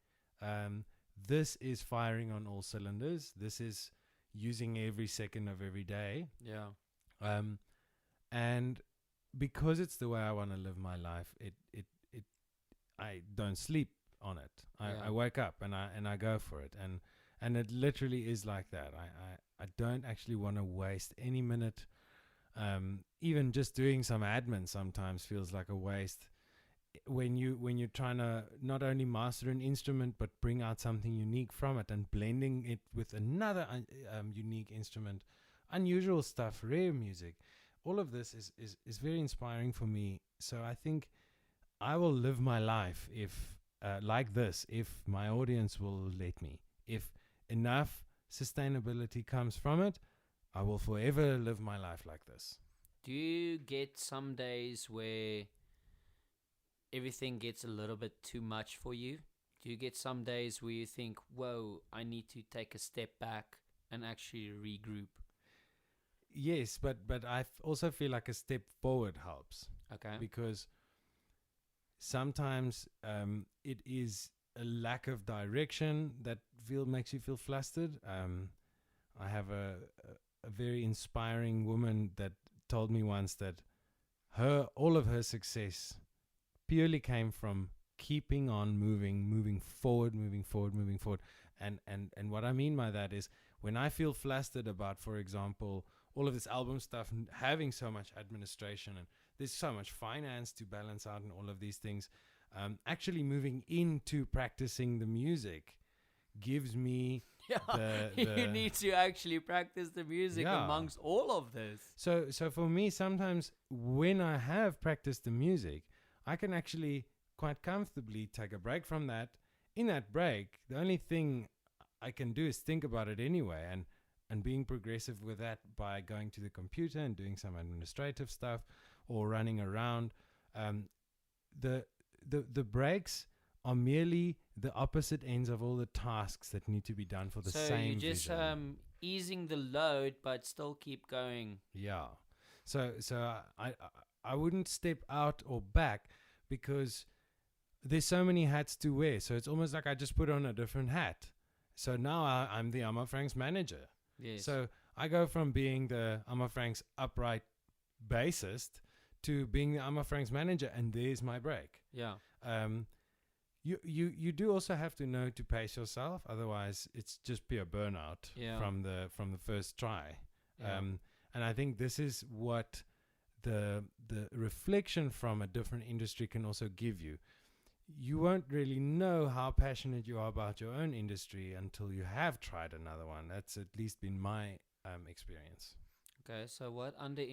This is firing on all cylinders. This is using every second of every day. Yeah. And because it's the way I want to live my life, I don't sleep on it. I wake up and I go for it, and it literally is like that. I don't actually want to waste any minute. Even just doing some admin sometimes feels like a waste when you're trying to not only master an instrument but bring out something unique from it and blending it with another unique instrument, unusual stuff, rare music. All of this is very inspiring for me. So I think I will live my life if like this, if my audience will let me. If enough sustainability comes from it, I will forever live my life like this. Do you get some days where everything gets a little bit too much for you? Do you get some days where you think, whoa, I need to take a step back and actually regroup? Yes, but I also feel like a step forward helps. Okay. Because sometimes it is a lack of direction that makes you feel flustered. I have a very inspiring woman that told me once that all of her success purely came from keeping on moving forward. And what I mean by that is when I feel flustered about, for example, all of this album stuff, having so much administration and there's so much finance to balance out and all of these things, actually moving into practicing the music gives me you need to actually practice the music amongst all of this. So for me, sometimes when I have practiced the music, I can actually quite comfortably take a break from that. In that break, the only thing I can do is think about it anyway, and being progressive with that by going to the computer and doing some administrative stuff or running around. The breaks are merely the opposite ends of all the tasks that need to be done for the same vision. So you're just easing the load, but still keep going. Yeah. So I wouldn't step out or back because there's so many hats to wear. So it's almost like I just put on a different hat. So now I'm the AmaFranx manager. Yes. So I go from being the AmaFranx upright bassist to being the AmaFranx manager, and there's my break. Yeah. You do also have to know to pace yourself, otherwise it's just pure burnout from the first try. Yeah. And I think this is what the reflection from a different industry can also give you. You won't really know how passionate you are about your own industry until you have tried another one. That's at least been my experience. Okay, so what other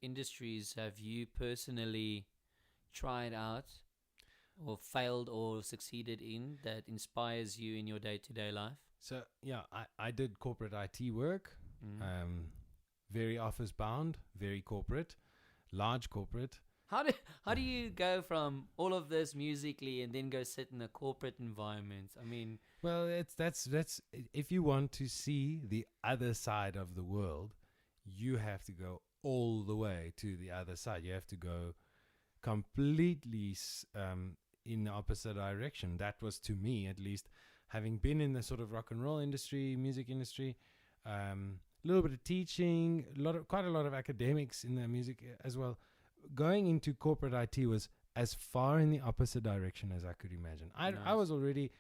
industries have you personally tried out or failed or succeeded in that inspires you in your day-to-day life? So, yeah, I did corporate IT work, very office-bound, very corporate, large corporate. How do you go from all of this musically and then go sit in a corporate environment? I mean, well, that's if you want to see the other side of the world, you have to go all the way to the other side. You have to go completely in the opposite direction. That was, to me at least, having been in the sort of rock and roll industry, music industry, a little bit of teaching, quite a lot of academics in the music as well. Going into corporate IT was as far in the opposite direction as I could imagine. I was already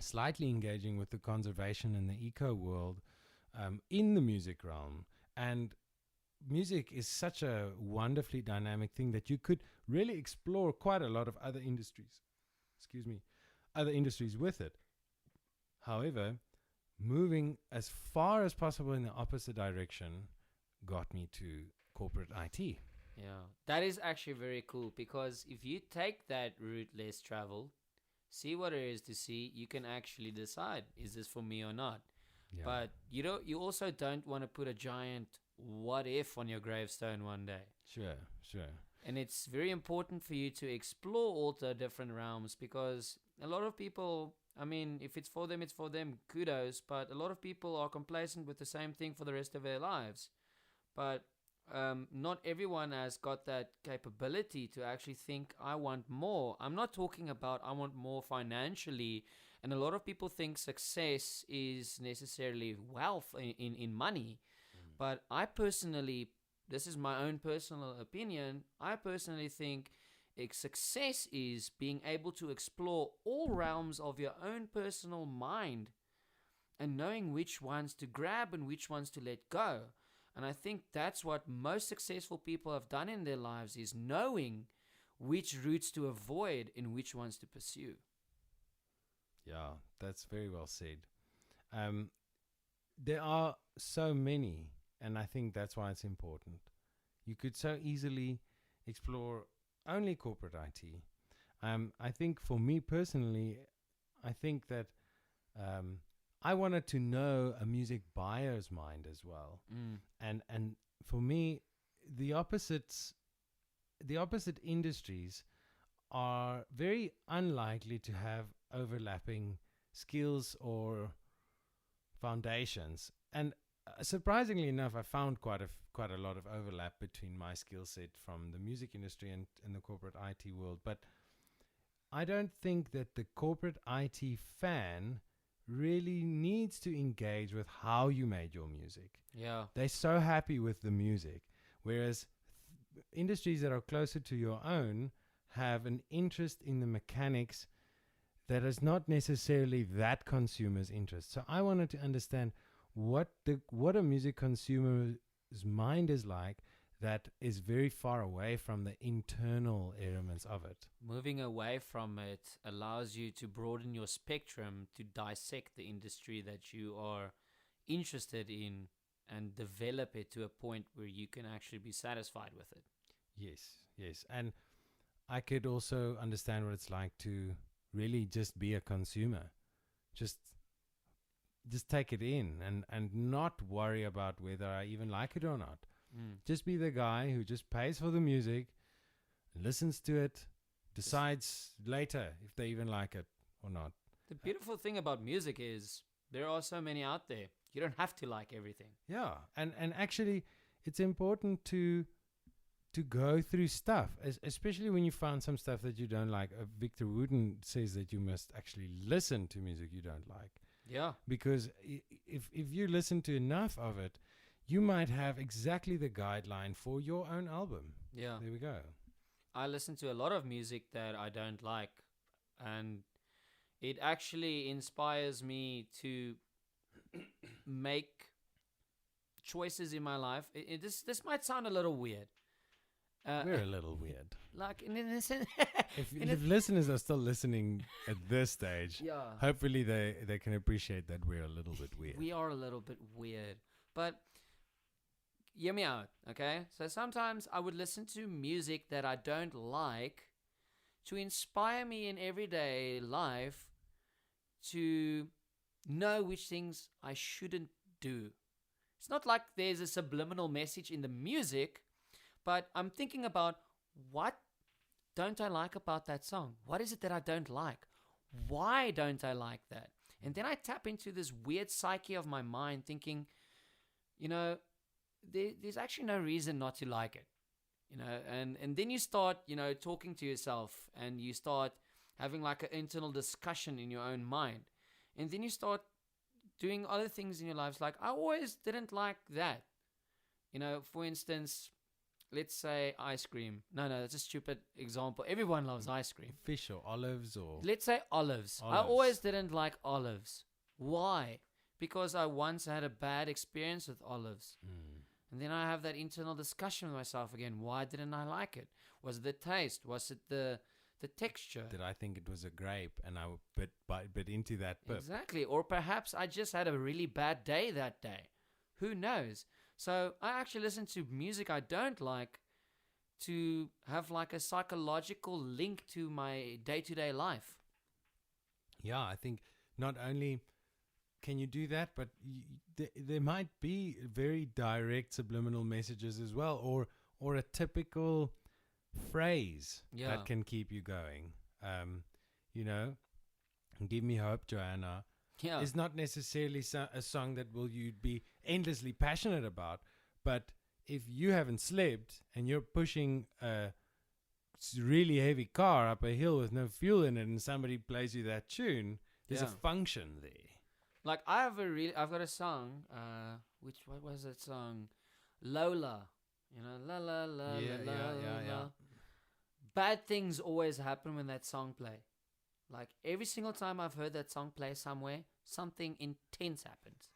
slightly engaging with the conservation and the eco world in the music realm. And music is such a wonderfully dynamic thing that you could really explore quite a lot of other industries. Other industries with it. However, moving as far as possible in the opposite direction got me to corporate IT. Yeah, that is actually very cool because if you take that route less traveled, see what it is to see, you can actually decide, is this for me or not? Yeah. But you also don't want to put a giant what if on your gravestone one day. Sure, sure. And it's very important for you to explore all the different realms because a lot of people, I mean, if it's for them, kudos. But a lot of people are complacent with the same thing for the rest of their lives. But not everyone has got that capability to actually think, I want more. I'm not talking about I want more financially. And a lot of people think success is necessarily wealth in money. But I personally, this is my own personal opinion, I personally think success is being able to explore all realms of your own personal mind and knowing which ones to grab and which ones to let go. And I think that's what most successful people have done in their lives, is knowing which routes to avoid and which ones to pursue. Yeah, that's very well said. There are so many, and I think that's why it's important. You could so easily explore only corporate IT. I think for me personally, I think that I wanted to know a music buyer's mind as well. And for me, the opposite industries are very unlikely to have overlapping skills or foundations. And surprisingly enough, I found quite a lot of overlap between my skill set from the music industry and the corporate IT world. But I don't think that the corporate IT fan really needs to engage with how you made your music. Yeah. They're so happy with the music. Whereas industries that are closer to your own have an interest in the mechanics that is not necessarily that consumer's interest. So I wanted to understand what a music consumer's mind is like that is very far away from the internal elements of it. Moving away from it allows you to broaden your spectrum to dissect the industry that you are interested in and develop it to a point where you can actually be satisfied with it. Yes. And I could also understand what it's like to really just be a consumer. Just take it in and not worry about whether I even like it or not. Just be the guy who just pays for the music, listens to it, decides later if they even like it or not. The beautiful thing about music is there are so many out there. You don't have to like everything. Yeah, and actually it's important to go through stuff, especially when you find some stuff that you don't like. Victor Wooten says that you must actually listen to music you don't like. Yeah. Because if you listen to enough of it, you might have exactly the guideline for your own album. Yeah. There we go. I listen to a lot of music that I don't like, and it actually inspires me to make choices in my life. This might sound a little weird. We're a little weird. Like in a sense, if listeners are still listening at this stage, yeah, hopefully they can appreciate that we're a little bit weird. We are a little bit weird, but hear me out, okay? So sometimes I would listen to music that I don't like to inspire me in everyday life to know which things I shouldn't do. It's not like there's a subliminal message in the music, but I'm thinking about, what don't I like about that song? What is it that I don't like? Why don't I like that? And then I tap into this weird psyche of my mind thinking, there's actually no reason not to like it. And then you start, talking to yourself and you start having like an internal discussion in your own mind. And then you start doing other things in your lives. Like, I always didn't like that. For instance, let's say ice cream. No, that's a stupid example. Everyone loves ice cream. Fish or olives or... Let's say olives. I always didn't like olives. Why? Because I once had a bad experience with olives. And then I have that internal discussion with myself again. Why didn't I like it? Was it the taste? Was it the the texture. Did I think it was a grape and I bit into that pip? Exactly. Or perhaps I just had a really bad day that day. Who knows? So I actually listen to music I don't like to have like a psychological link to my day-to-day life. Yeah, I think not only can you do that, but there might be very direct subliminal messages as well, or a typical phrase that can keep you going. You know, Give Me Hope, Joanna, is not necessarily a song that you'd be endlessly passionate about, but if you haven't slept and you're pushing a really heavy car up a hill with no fuel in it and somebody plays you that tune, there's a function there. Like I've got a song, what was that song? Lola. You know, la la la la la. Bad things always happen when that song play. Like every single time I've heard that song play somewhere, something intense happens.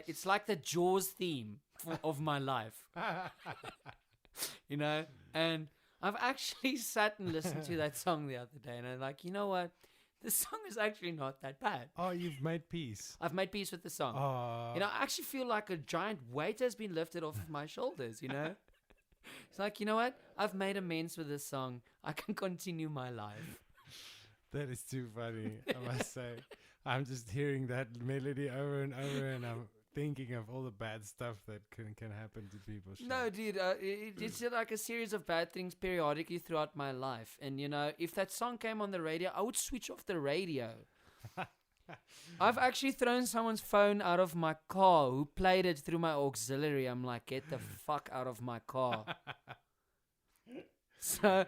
It's like the Jaws theme of my life. You know, and I've actually sat and listened to that song the other day, and I'm like, you know what? This song is actually not that bad. Oh, you've made peace. I've made peace with the song. You know, I actually feel like a giant weight has been lifted off of my shoulders, you know? It's like, you know what? I've made amends with this song. I can continue my life. That is too funny, I must say. I'm just hearing that melody over and over, and I'm thinking of all the bad stuff that can happen to people. No, dude, it's like a series of bad things periodically throughout my life. And, you know, if that song came on the radio, I would switch off the radio. I've actually thrown someone's phone out of my car who played it through my auxiliary. I'm like, get the fuck out of my car. So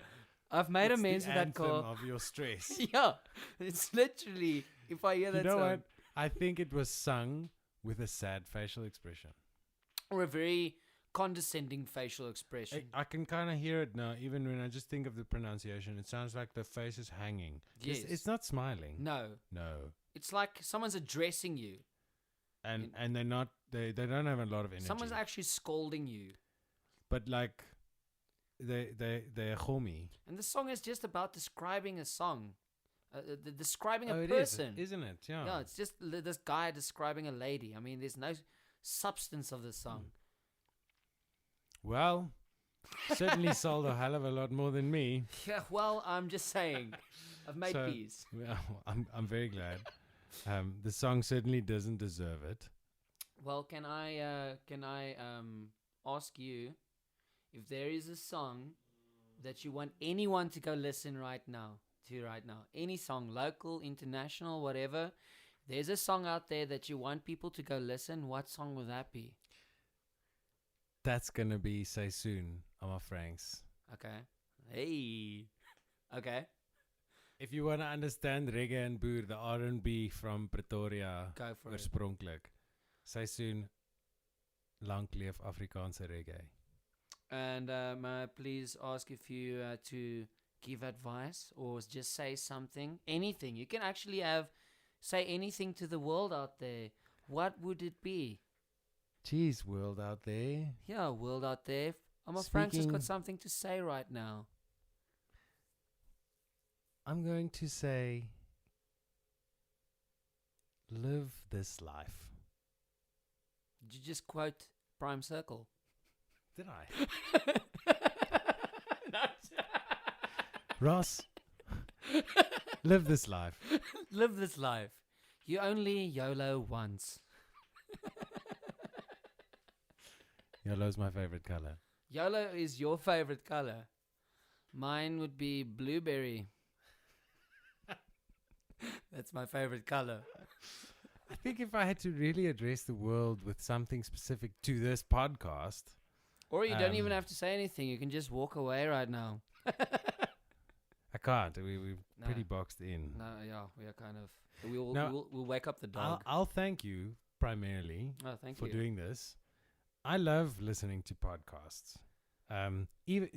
I've made amends with that car. Of your stress. Yeah, it's literally, if I hear that song. You know what? I think it was sung with a sad facial expression. Or a very condescending facial expression. I can kind of hear it now, even when I just think of the pronunciation. It sounds like the face is hanging. Yes. It's not smiling. No. It's like someone's addressing you. And they're not, they don't have a lot of energy. Someone's actually scolding you. But like, they're homie. And the song is just about describing a song. Describing a person. Isn't it? Yeah. Yeah, it's just this guy describing a lady. I mean, there's no substance of the song. Well, certainly sold a hell of a lot more than me. Yeah, well, I'm just saying. I've made peace. Well, I'm very glad. The song certainly doesn't deserve it. Well, can I ask you if there is a song that you want anyone to go listen right now? Any song, local, international, whatever. There's a song out there that you want people to go listen. What song would that be? That's gonna be Say Soon, AmaFranx. Okay. Hey. Okay. If you want to understand reggae and boer, the R&B from Pretoria, go for oorspronklik. Say Soon, lang leef Afrikaanse reggae. And may I please ask if you to give advice or just say something, anything. You can actually say anything to the world out there. What would it be? Jeez, world out there. Yeah, world out there. AmaFranx has got something to say right now. I'm going to say, live this life. Did you just quote Prime Circle? Did I? Ross, live this life. Live this life. You only YOLO once. YOLO's my favorite color. YOLO is your favorite color. Mine would be blueberry. That's my favorite color. I think if I had to really address the world with something specific to this podcast. Or you don't even have to say anything. You can just walk away right now. I can't. We're pretty boxed in. No, yeah, we are kind of. We'll wake up the dog. I'll thank you primarily for doing this. I love listening to podcasts. Even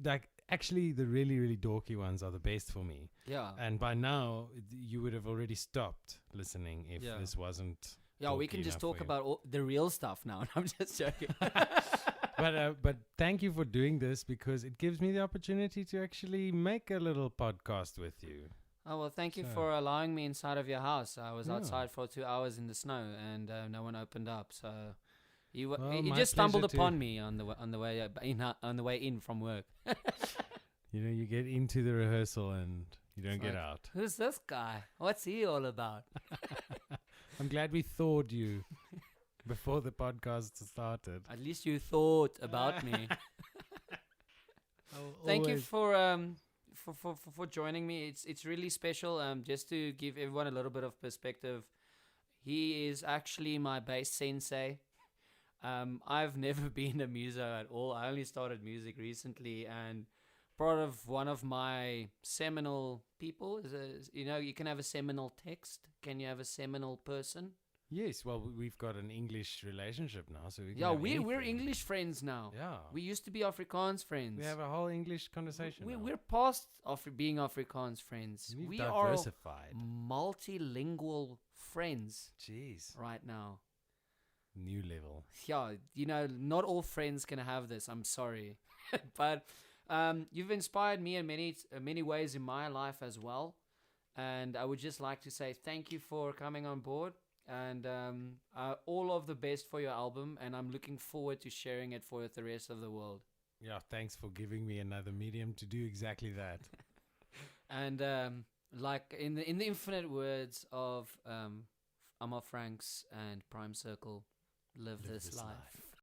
actually the really, really dorky ones are the best for me. Yeah. And by now you would have already stopped listening if this wasn't. Yeah, we can just talk about the real stuff now. I'm just joking. But thank you for doing this because it gives me the opportunity to actually make a little podcast with you. Oh, well, thank you So- for allowing me inside of your house. I was Yeah. outside for 2 hours in the snow, and no one opened up. So you Well, you my just stumbled pleasure to- upon me on the way in from work. You know, you get into the rehearsal and you don't It's get like, out. Who's this guy? What's he all about? I'm glad we thawed you before the podcast started. At least you thought about me. Thank you for joining me. It's really special. Just to give everyone a little bit of perspective, he is actually my bass sensei. I've never been a muso at all. I only started music recently, and part of one of my seminal people is you can have a seminal text. Can you have a seminal person? Yes, well, we've got an English relationship now, so we can Yeah, have we're anything. English friends now. Yeah, We used to be Afrikaans friends. we have a whole English conversation. now. We're past being Afrikaans friends. We've We are diversified. multilingual friends Jeez, right now. new level. Yeah, not all friends can have this. I'm sorry, but you've inspired me in many ways in my life as well, and I would just like to say thank you for coming on board, and all of the best for your album. And I'm looking forward to sharing it with the rest of the world. Yeah, thanks for giving me another medium to do exactly that. And like in the infinite words of AmaFranx and Prime Circle, live this life.